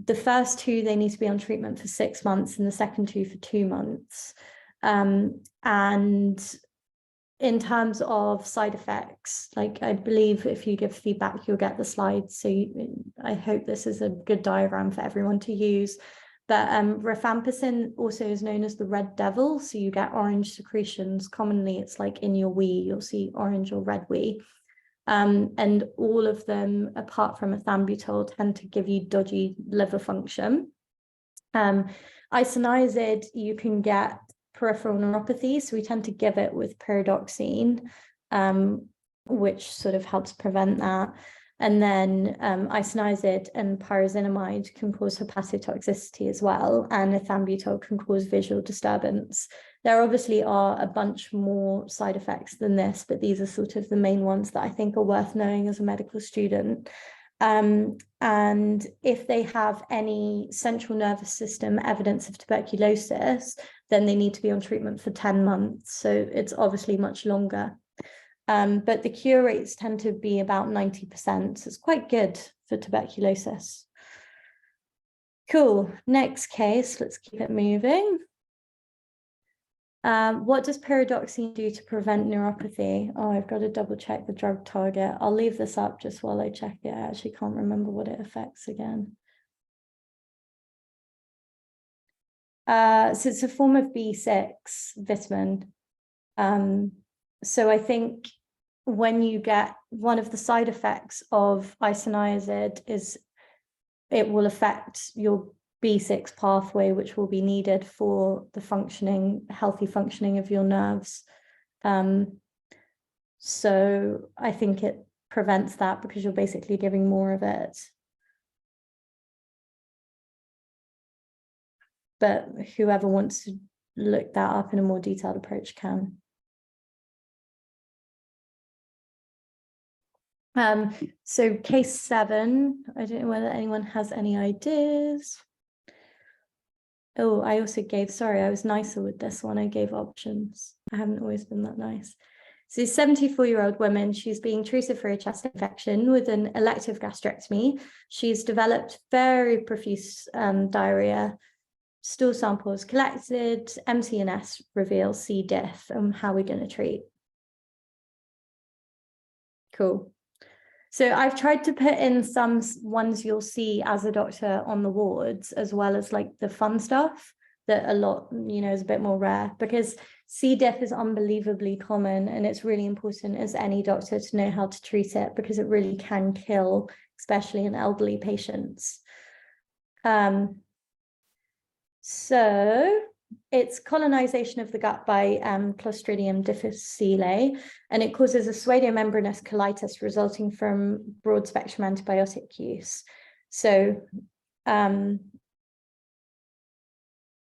The first two, they need to be on treatment for 6 months, and the second two for 2 months. And in terms of side effects, like I believe if you give feedback, you'll get the slides. So I hope this is a good diagram for everyone to use. But rifampicin also is known as the red devil. So you get orange secretions. Commonly, it's like in your wee, you'll see orange or red wee. And all of them, apart from ethambutol, tend to give you dodgy liver function. Isoniazid, you can get peripheral neuropathy, so we tend to give it with pyridoxine, which sort of helps prevent that. And then isoniazid and pyrazinamide can cause hepatotoxicity as well, and ethambutol can cause visual disturbance. There obviously are a bunch more side effects than this, but these are sort of the main ones that I think are worth knowing as a medical student. And if they have any central nervous system evidence of tuberculosis, then they need to be on treatment for 10 months. So it's obviously much longer. But the cure rates tend to be about 90%. So it's quite good for tuberculosis. Cool. Next case, let's keep it moving. What does pyridoxine do to prevent neuropathy? Oh, I've got to double check the drug target. I'll leave this up just while I check it. I actually can't remember what it affects again. So it's a form of B6 vitamin. So I think when you get, one of the side effects of isoniazid is it will affect your B6 pathway, which will be needed for the healthy functioning of your nerves. So I think it prevents that because you're basically giving more of it. But whoever wants to look that up in a more detailed approach can. So case 7, I don't know whether anyone has any ideas. Oh, I also gave, sorry, I was nicer with this one. I gave options. I haven't always been that nice. So 74-year-old woman, she's being treated for a chest infection with an elective gastrectomy. She's developed very profuse diarrhea. Stool samples collected, MCNS reveals C. diff. How are we going to treat? Cool. So I've tried to put in some ones you'll see as a doctor on the wards, as well as like the fun stuff that a lot, is a bit more rare, because C. diff is unbelievably common, and it's really important as any doctor to know how to treat it, because it really can kill, especially in elderly patients. So it's colonization of the gut by Clostridium difficile, and it causes a pseudomembranous colitis resulting from broad spectrum antibiotic use. So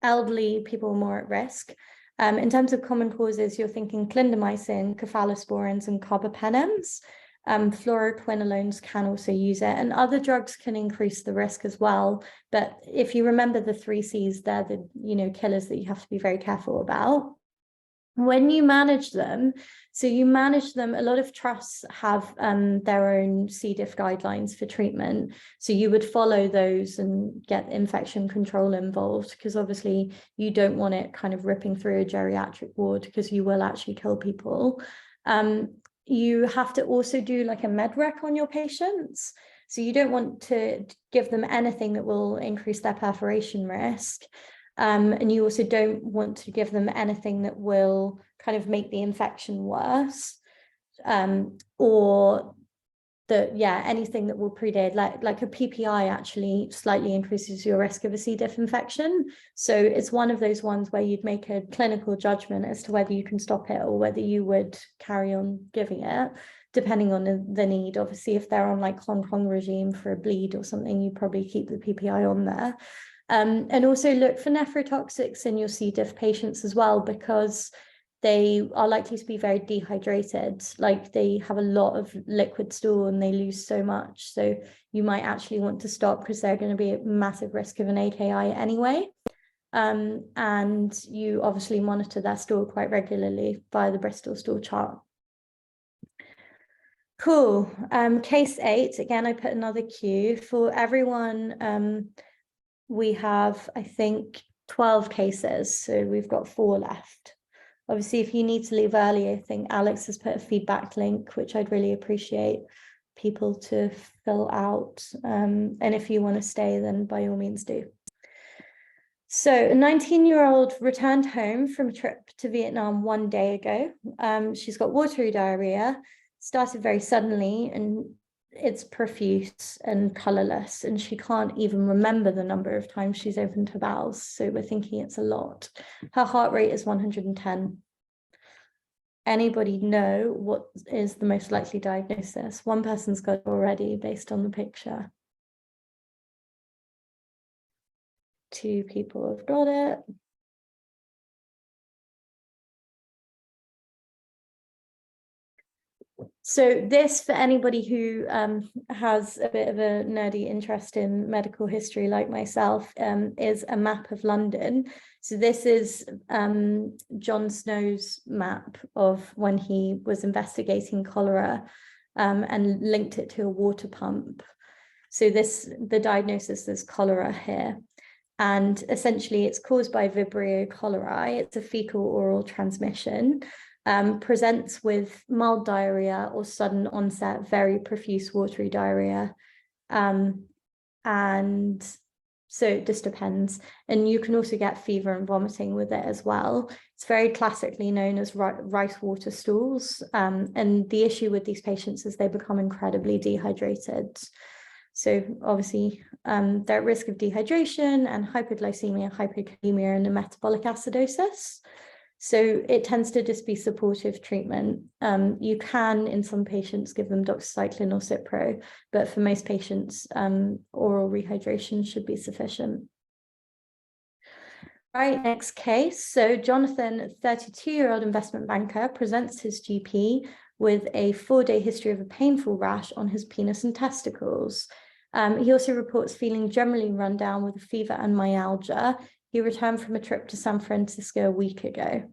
elderly people are more at risk. In terms of common causes, you're thinking clindamycin, cephalosporins, and carbapenems. Fluoroquinolones can also use it, and other drugs can increase the risk as well. But if you remember the 3 C's, they're the killers that you have to be very careful about. When you manage them, a lot of trusts have their own C. diff guidelines for treatment. So you would follow those and get infection control involved, because obviously you don't want it kind of ripping through a geriatric ward, because you will actually kill people. you have to also do like a med rec on your patients. So you don't want to give them anything that will increase their perforation risk. And you also don't want to give them anything that will kind of make the infection worse, or anything that will predate, like a PPI actually slightly increases your risk of a C. diff infection. So it's one of those ones where you'd make a clinical judgment as to whether you can stop it or whether you would carry on giving it, depending on the need. Obviously, if they're on like Hong Kong regime for a bleed or something, you probably keep the PPI on there. And also look for nephrotoxics in your C. diff patients as well, because they are likely to be very dehydrated. Like they have a lot of liquid stool and they lose so much. So you might actually want to stop because they're going to be at massive risk of an AKI anyway. And you obviously monitor their stool quite regularly via the Bristol stool chart. Cool. Case 8, again, I put another Q. For everyone, we have, I think, 12 cases. So we've got 4 left. Obviously, if you need to leave early, I think Alex has put a feedback link, which I'd really appreciate people to fill out. And if you want to stay, then by all means do. So a 19-year-old returned home from a trip to Vietnam 1 day ago. She's got watery diarrhea, started very suddenly, and it's profuse and colorless, and she can't even remember the number of times she's opened her bowels. So we're thinking it's a lot. Her heart rate is 110. Anybody know what is the most likely diagnosis? One person's got it already based on the picture. 2 people have got it. So this, for anybody who has a bit of a nerdy interest in medical history like myself, is a map of London. So this is John Snow's map of when he was investigating cholera, and linked it to a water pump. So the diagnosis is cholera here. And essentially it's caused by Vibrio cholerae. It's a fecal oral transmission. Presents with mild diarrhea or sudden onset, very profuse watery diarrhea. And so it just depends. And you can also get fever and vomiting with it as well. It's very classically known as rice water stools. And the issue with these patients is they become incredibly dehydrated. So obviously they're at risk of dehydration and hypoglycemia, hypokalemia, and a metabolic acidosis. So it tends to just be supportive treatment. You can, in some patients, give them doxycycline or Cipro, but for most patients, oral rehydration should be sufficient. Right, next case. So Jonathan, 32-year-old investment banker, presents his GP with a 4-day history of a painful rash on his penis and testicles. He also reports feeling generally run down with a fever and myalgia. He returned from a trip to San Francisco a week ago.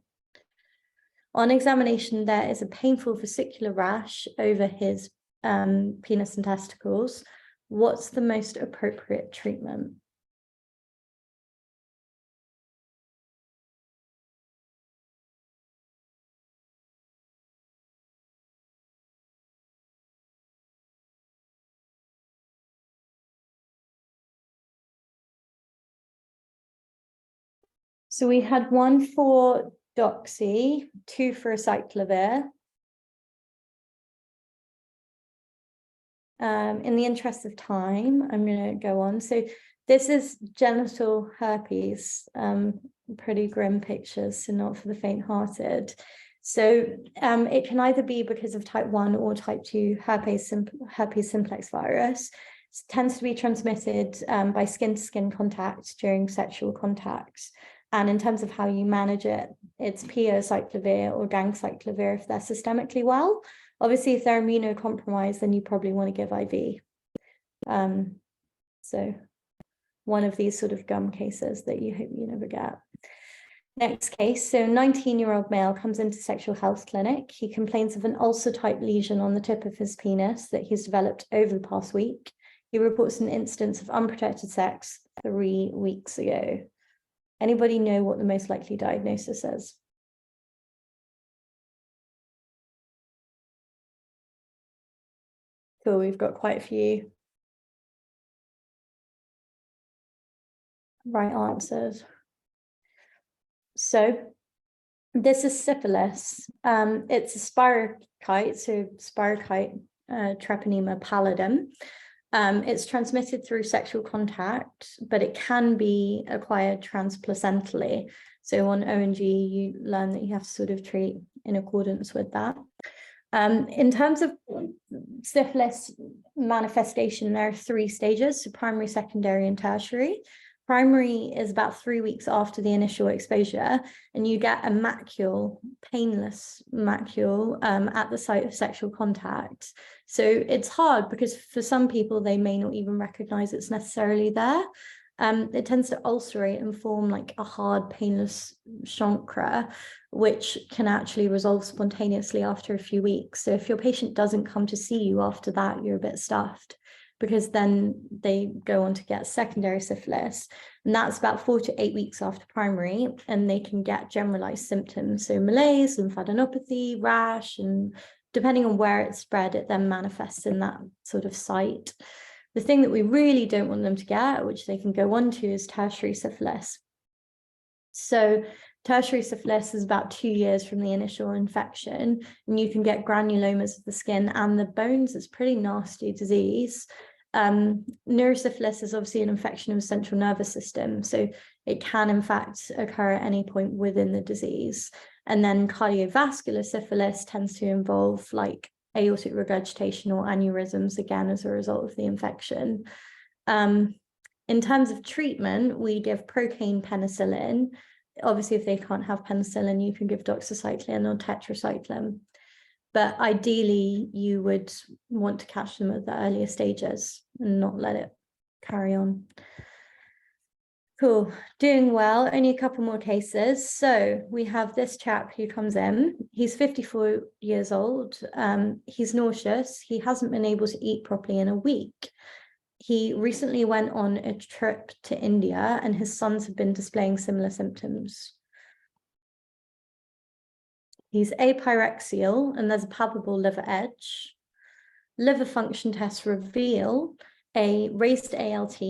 On examination, there is a painful vesicular rash over his penis and testicles. What's the most appropriate treatment? So we had 1 for doxy, 2 for acyclovir. In the interest of time, I'm going to go on. So this is genital herpes, pretty grim pictures, so not for the faint-hearted. So it can either be because of type 1 or type 2 herpes simplex virus. It tends to be transmitted by skin-to-skin contact during sexual contact. And in terms of how you manage it, it's acyclovir or ganciclovir if they're systemically well. Obviously, if they're immunocompromised, then you probably want to give IV. So one of these sort of gum cases that you hope you never get. Next case, so 19-year-old male comes into sexual health clinic. He complains of an ulcer-type lesion on the tip of his penis that he's developed over the past week. He reports an instance of unprotected sex 3 weeks ago. Anybody know what the most likely diagnosis is? Cool, we've got quite a few right answers. So this is syphilis. It's a spirochete, so spirochete treponema pallidum. It's transmitted through sexual contact, but it can be acquired transplacentally. So on O&G, you learn that you have to sort of treat in accordance with that. In terms of syphilis manifestation, there are 3 stages, so primary, secondary, and tertiary. Primary is about 3 weeks after the initial exposure, and you get a macule, painless macule, at the site of sexual contact. So it's hard because for some people, they may not even recognize it's necessarily there. It tends to ulcerate and form like a hard, painless chancre, which can actually resolve spontaneously after a few weeks. So if your patient doesn't come to see you after that, you're a bit stuffed, because then they go on to get secondary syphilis. And that's about 4 to 8 weeks after primary, and they can get generalized symptoms. So malaise, lymphadenopathy, rash, and depending on where it's spread, it then manifests in that sort of site. The thing that we really don't want them to get, which they can go on to, is tertiary syphilis. So tertiary syphilis is about 2 years from the initial infection, and you can get granulomas of the skin and the bones. It's pretty nasty disease. Neurosyphilis is obviously an infection of the central nervous system, so it can in fact occur at any point within the disease. And then cardiovascular syphilis tends to involve like aortic regurgitation or aneurysms, again, as a result of the infection. In terms of treatment, we give procaine penicillin. Obviously, if they can't have penicillin, you can give doxycycline or tetracycline. But ideally, you would want to catch them at the earlier stages and not let it carry on. Cool, doing well, only a couple more cases. So we have this chap who comes in, he's 54 years old, he's nauseous, he hasn't been able to eat properly in a week. He recently went on a trip to India and his sons have been displaying similar symptoms. He's apyrexial and there's a palpable liver edge. Liver function tests reveal a raised ALT,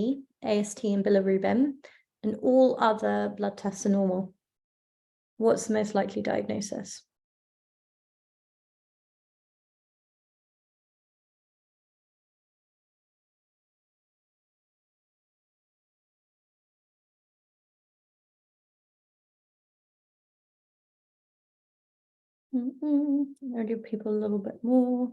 AST, and bilirubin, and all other blood tests are normal. What's the most likely diagnosis? Or do people a little bit more?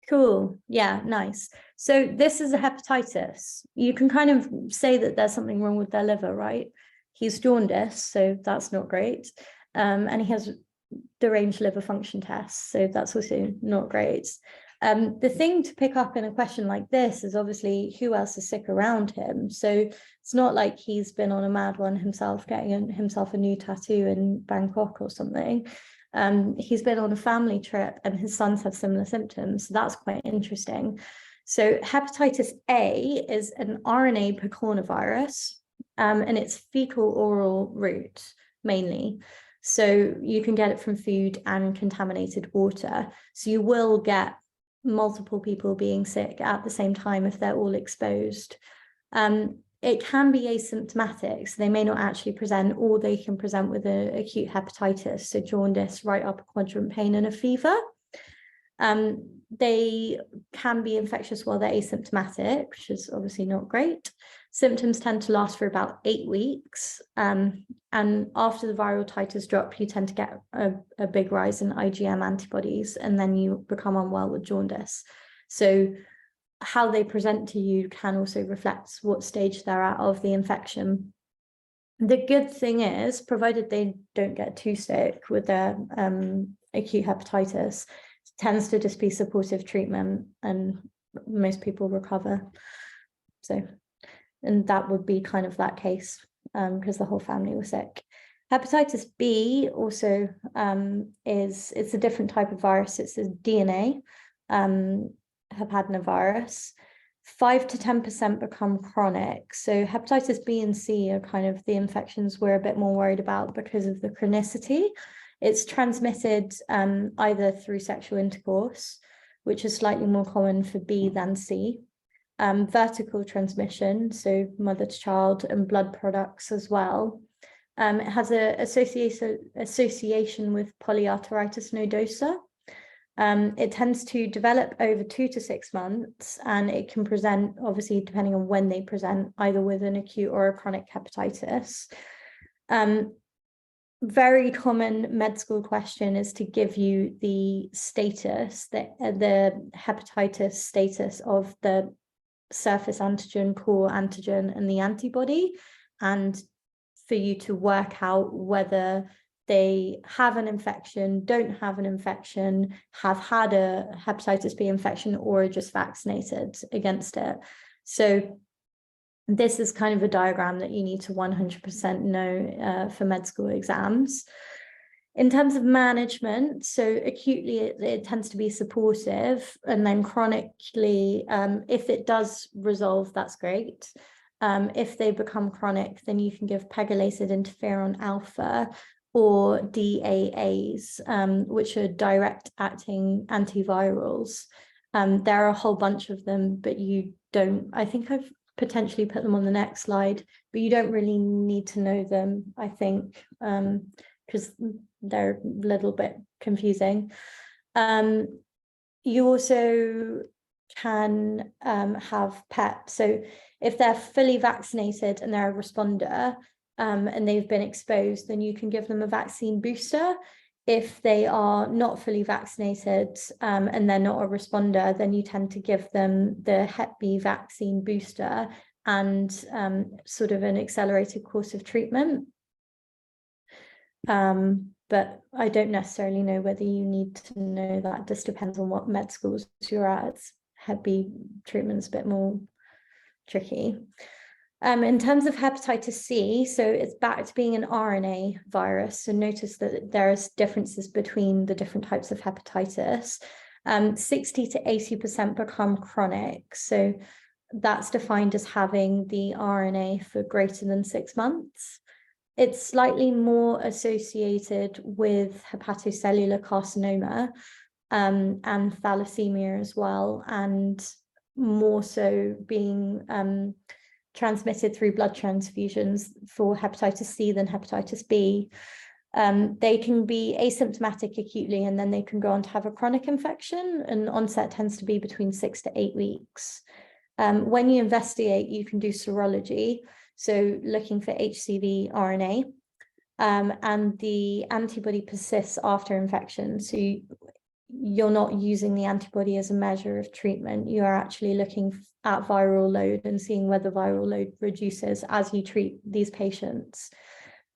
Cool. Yeah, nice. So this is a hepatitis. You can kind of say that there's something wrong with their liver, right? He's jaundiced, so that's not great. And he has deranged liver function tests, so that's also not great. The thing to pick up in a question like this is obviously who else is sick around him. So it's not like he's been on a mad one himself, getting himself a new tattoo in Bangkok or something. He's been on a family trip and his sons have similar symptoms. So that's quite interesting. So hepatitis A is an RNA picornavirus, and it's fecal oral route mainly. So you can get it from food and contaminated water. So you will get multiple people being sick at the same time if they're all exposed. It can be asymptomatic, so they may not actually present, or they can present with an acute hepatitis, so jaundice, right upper quadrant pain, and a fever. They can be infectious while they're asymptomatic, which is obviously not great. Symptoms tend to last for about 8 weeks. And after the viral titers drop, you tend to get a big rise in IgM antibodies, and then you become unwell with jaundice. So how they present to you can also reflect what stage they're at of the infection. The good thing is, provided they don't get too sick with their acute hepatitis, it tends to just be supportive treatment and most people recover. So, and that would be kind of that case because the whole family was sick. Hepatitis B also it's a different type of virus. It's a DNA hepatinovirus. 5 to 10% become chronic. So hepatitis B and C are kind of the infections we're a bit more worried about because of the chronicity. It's transmitted either through sexual intercourse, which is slightly more common for B than C, vertical transmission, so mother to child, and blood products as well. It has an association with polyarteritis nodosa. It tends to develop over 2 to 6 months, and it can present, obviously, depending on when they present, either with an acute or a chronic hepatitis. Very common med school question is to give you the status, the hepatitis status of the surface antigen, core antigen, and the antibody, and for you to work out whether they have an infection, don't have an infection, have had a hepatitis B infection, or are just vaccinated against it. So this is kind of a diagram that you need to 100% know for med school exams. In terms of management, so acutely it tends to be supportive, and then chronically, if it does resolve, that's great. If they become chronic, then you can give pegylated interferon alpha or DAAs, which are direct acting antivirals. There are a whole bunch of them, but you don't, I think I've potentially put them on the next slide, but you don't really need to know them, I think, because they're a little bit confusing. You also can have PEP. So if they're fully vaccinated and they're a responder and they've been exposed, then you can give them a vaccine booster. If they are not fully vaccinated and they're not a responder, then you tend to give them the Hep B vaccine booster and sort of an accelerated course of treatment. But I don't necessarily know whether you need to know that. Just depends on what med schools you're at. Hep B treatment's a bit more tricky. In terms of hepatitis C, so it's back to being an RNA virus. So notice that there's differences between the different types of hepatitis. 60 to 80% become chronic. So that's defined as having the RNA for greater than 6 months. It's slightly more associated with hepatocellular carcinoma and thalassemia as well, and more so being transmitted through blood transfusions for hepatitis C than hepatitis B. They can be asymptomatic acutely, and then they can go on to have a chronic infection, and onset tends to be between 6 to 8 weeks. When you investigate, you can do serology, so looking for HCV RNA, and the antibody persists after infection. So you're not using the antibody as a measure of treatment. You are actually looking at viral load and seeing whether viral load reduces as you treat these patients.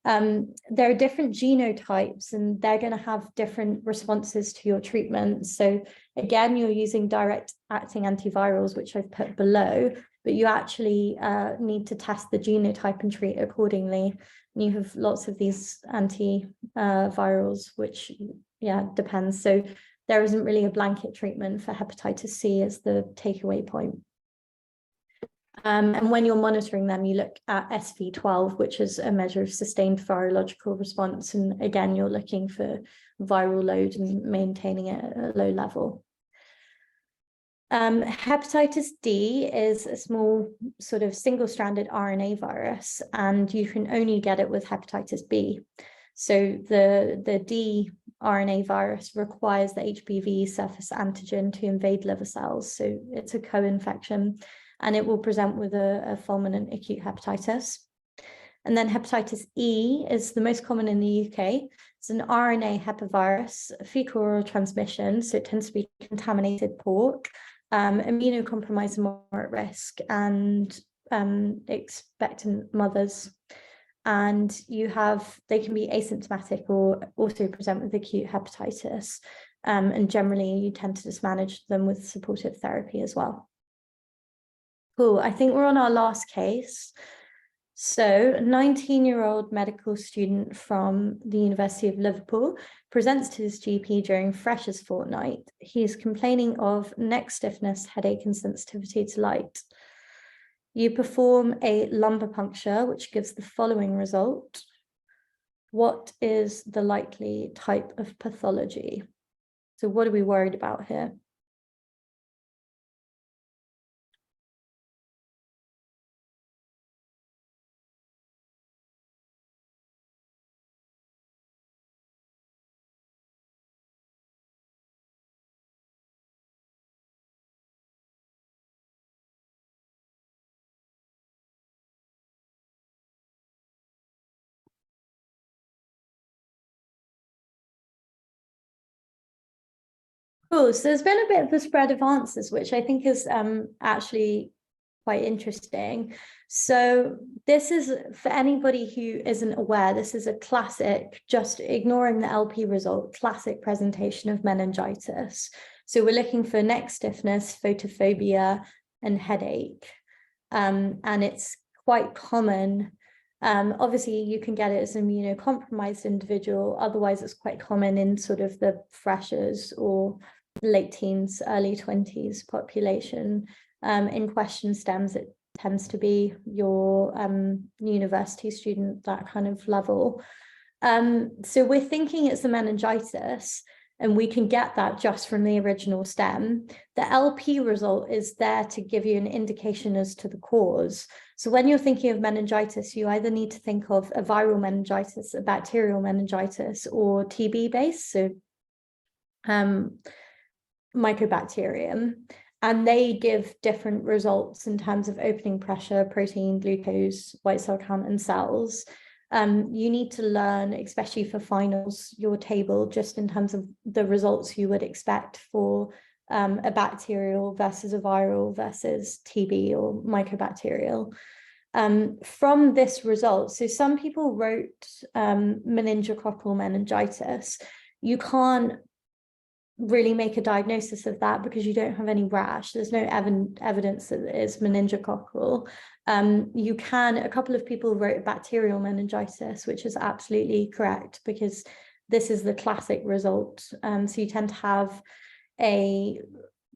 There are different genotypes, and they're going to have different responses to your treatment. So again, you're using direct acting antivirals, which I've put below, but you actually need to test the genotype and treat accordingly. And you have lots of these antivirals, which, yeah, depends. So there isn't really a blanket treatment for hepatitis C as the takeaway point. And when you're monitoring them, you look at SV12, which is a measure of sustained virological response. And again, you're looking for viral load and maintaining it at a low level. Hepatitis D is a small sort of single-stranded RNA virus, and you can only get it with hepatitis B. So the D RNA virus requires the HBV surface antigen to invade liver cells. So it's a co-infection, and it will present with a fulminant acute hepatitis. And then hepatitis E is the most common in the UK. It's an RNA hepavirus, fecal oral transmission, so it tends to be contaminated pork, immunocompromised and more at risk, and expectant mothers. And they can be asymptomatic or also present with acute hepatitis. And generally you tend to just manage them with supportive therapy as well. Cool, I think we're on our last case. So a 19-year-old medical student from the University of Liverpool presents to his GP during Freshers fortnight. He is complaining of neck stiffness, headache, and sensitivity to light. You perform a lumbar puncture, which gives the following result. what is the likely type of pathology? So what are we worried about here? Cool. So there's been a bit of a spread of answers, which I think is actually quite interesting. So this is, for anybody who isn't aware, this is a classic, just ignoring the LP result, classic presentation of meningitis. So we're looking for neck stiffness, photophobia, and headache. And it's quite common. Obviously, you can get it as an immunocompromised individual. Otherwise, it's quite common in sort of the freshers or late teens, early 20s population. In question stems, it tends to be your university student, that kind of level. So we're thinking it's a meningitis, and we can get that just from the original stem. The LP result is there to give you an indication as to the cause. So when you're thinking of meningitis, you either need to think of a viral meningitis, a bacterial meningitis, or TB based, so Mycobacterium, and they give different results in terms of opening pressure, protein, glucose, white cell count, and cells. You need to learn, especially for finals, your table just in terms of the results you would expect for a bacterial versus a viral versus TB or mycobacterial. From this result, so some people wrote meningococcal meningitis. You can't really make a diagnosis of that because you don't have any rash. There's no evidence that it is meningococcal. You can, a couple of people wrote bacterial meningitis, which is absolutely correct because this is the classic result. So you tend to have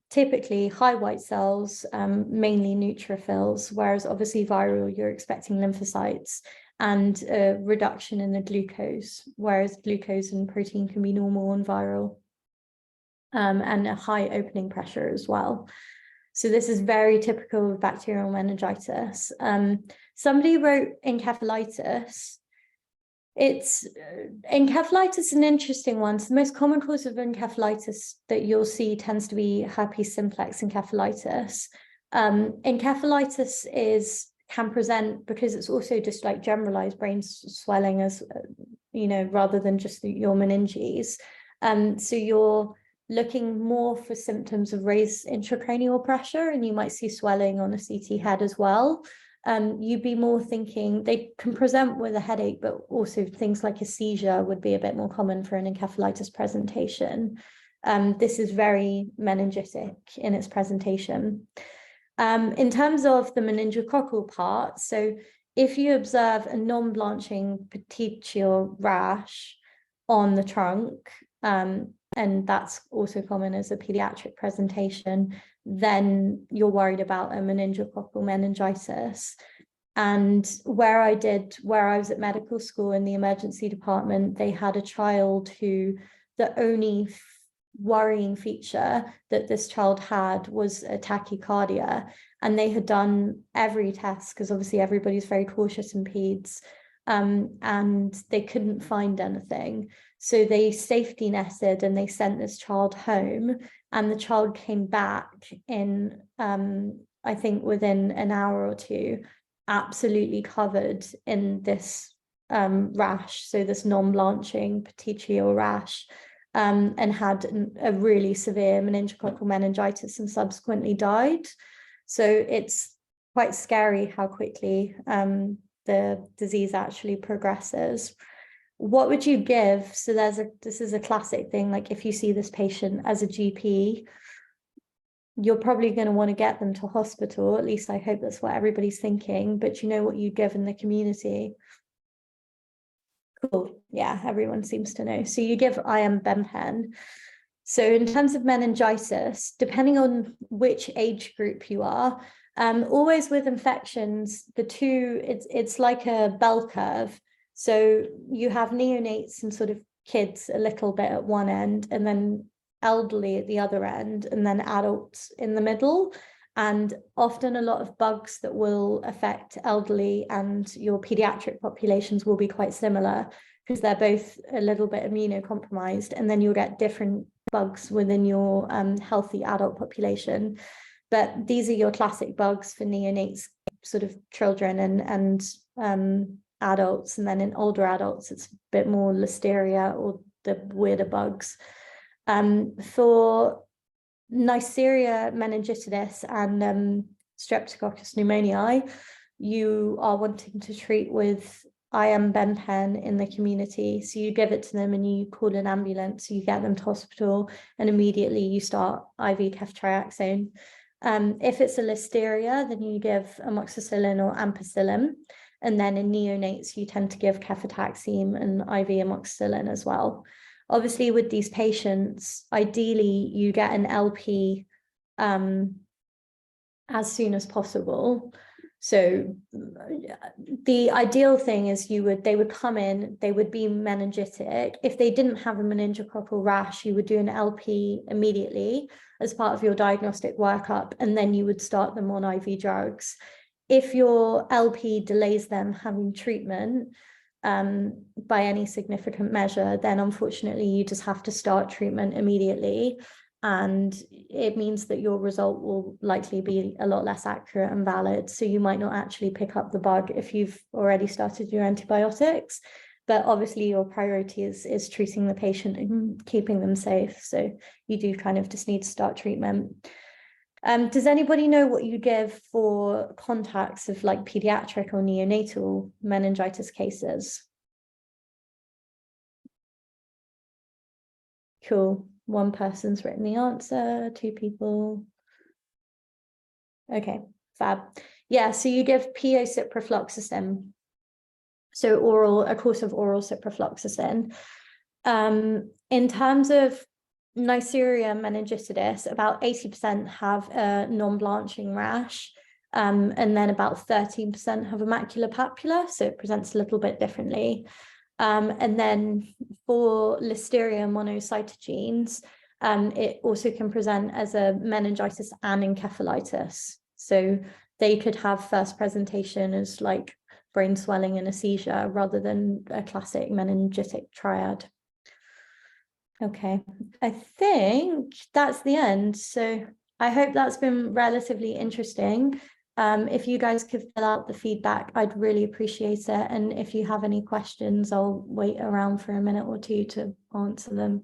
typically high white cells, mainly neutrophils, whereas obviously viral, you're expecting lymphocytes and a reduction in the glucose, whereas glucose and protein can be normal and viral. And a high opening pressure as well. So this is very typical of bacterial meningitis. Somebody wrote encephalitis. Encephalitis is an interesting one. So the most common cause of encephalitis that you'll see tends to be herpes simplex encephalitis. Encephalitis can present because it's also just like generalized brain swelling, as rather than just your meninges. So you're looking more for symptoms of raised intracranial pressure, and you might see swelling on a CT head as well. You'd be more thinking they can present with a headache, but also things like a seizure would be a bit more common for an encephalitis presentation. This is very meningitic in its presentation. In terms of the meningococcal part, so if you observe a non-blanching petechial rash on the trunk, and that's also common as a pediatric presentation, then you're worried about a meningococcal meningitis. And where I was at medical school in the emergency department, they had a child who the only worrying feature that this child had was a tachycardia, and they had done every test because obviously everybody's very cautious in peds, and they couldn't find anything. So they safety netted and they sent this child home, and the child came back in, I think within an hour or two, absolutely covered in this rash, so this non-blanching petechial rash, and had a really severe meningococcal meningitis and subsequently died. So it's quite scary how quickly the disease actually progresses. What would you give? So this is a classic thing, like if you see this patient as a GP, you're probably going to want to get them to hospital. At least I hope that's what everybody's thinking. But you know what you give in the community? Cool. Yeah, everyone seems to know. So you give IM-Bempen. So in terms of meningitis, depending on which age group you are, always with infections, it's like a bell curve. So you have neonates and sort of kids a little bit at one end, and then elderly at the other end, and then adults in the middle. And often a lot of bugs that will affect elderly and your pediatric populations will be quite similar, because they're both a little bit immunocompromised, and then you'll get different bugs within your healthy adult population. But these are your classic bugs for neonates, sort of children and adults, and then in older adults it's a bit more listeria or the weirder bugs. For Neisseria meningitidis and Streptococcus pneumoniae, you are wanting to treat with IM benpen in the community. So you give it to them and you call an ambulance, you get them to hospital, and immediately you start IV ceftriaxone. If it's a listeria, then you give amoxicillin or ampicillin. And then in neonates, you tend to give cefotaxime and IV amoxicillin as well. Obviously, with these patients, ideally, you get an LP as soon as possible. So the ideal thing is they would come in, they would be meningitic. If they didn't have a meningococcal rash, you would do an LP immediately as part of your diagnostic workup, and then you would start them on IV drugs. If your LP delays them having treatment by any significant measure, then unfortunately you just have to start treatment immediately. And it means that your result will likely be a lot less accurate and valid. So you might not actually pick up the bug if you've already started your antibiotics. But obviously your priority is treating the patient and keeping them safe. So you do kind of just need to start treatment. Does anybody know what you give for contacts of like pediatric or neonatal meningitis cases? Cool. One person's written the answer, 2 people. Okay, fab. Yeah, so you give PO ciprofloxacin. So a course of oral ciprofloxacin. In terms of Neisseria meningitidis, about 80% have a non-blanching rash, and then about 13% have a macular papula, so it presents a little bit differently. And then for Listeria monocytogenes, it also can present as a meningitis and encephalitis. So they could have first presentation as like brain swelling and a seizure rather than a classic meningitic triad. Okay, I think that's the end. So I hope that's been relatively interesting. If you guys could fill out the feedback, I'd really appreciate it. And if you have any questions, I'll wait around for a minute or two to answer them.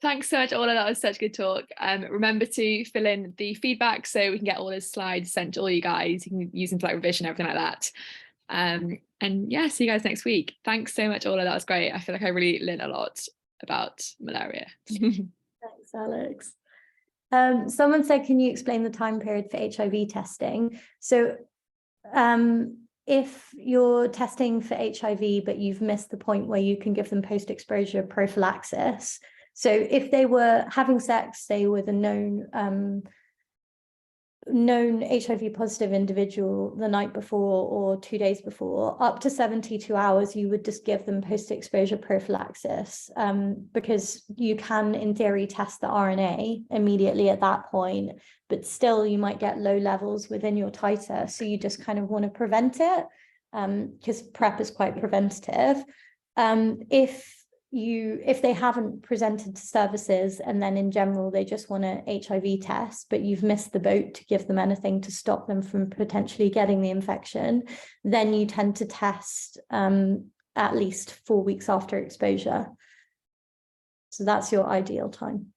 Thanks so much, Ola. That was such a good talk. Remember to fill in the feedback so we can get all those slides sent to all you guys. You can use them for like revision, everything like that. And yeah, see you guys next week. Thanks so much, Ola. That was great. I feel like I really learned a lot about malaria. Thanks, Alex. Someone said, can you explain the time period for HIV testing? So if you're testing for HIV, but you've missed the point where you can give them post-exposure prophylaxis. So if they were having sex, say with a known HIV positive individual the night before or 2 days before, up to 72 hours, you would just give them post-exposure prophylaxis, because you can, in theory, test the RNA immediately at that point, but still you might get low levels within your titer. So you just kind of want to prevent it, because PrEP is quite preventative. If they haven't presented to services and then in general they just want an HIV test, but you've missed the boat to give them anything to stop them from potentially getting the infection, then you tend to test at least 4 weeks after exposure. So that's your ideal time.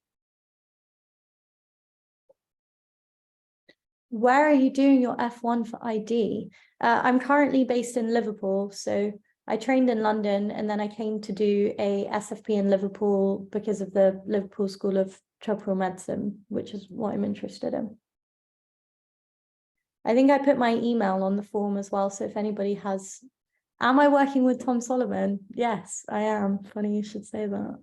Where are you doing your F1 for ID? I'm currently based in Liverpool, so I trained in London and then I came to do a SFP in Liverpool because of the Liverpool School of Tropical Medicine, which is what I'm interested in. I think I put my email on the form as well. So if anybody has, am I working with Tom Solomon? Yes, I am. Funny you should say that.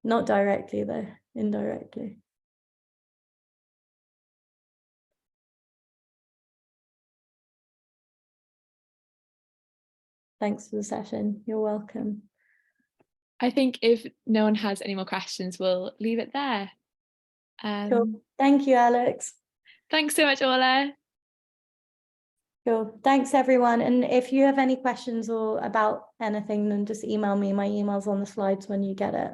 Not directly though, indirectly. Thanks for the session. You're welcome. I think if no one has any more questions, we'll leave it there. Cool. Thank you, Alex. Thanks so much, Orla. Cool. Thanks, everyone. And if you have any questions or about anything, then just email me. My email's on the slides when you get it.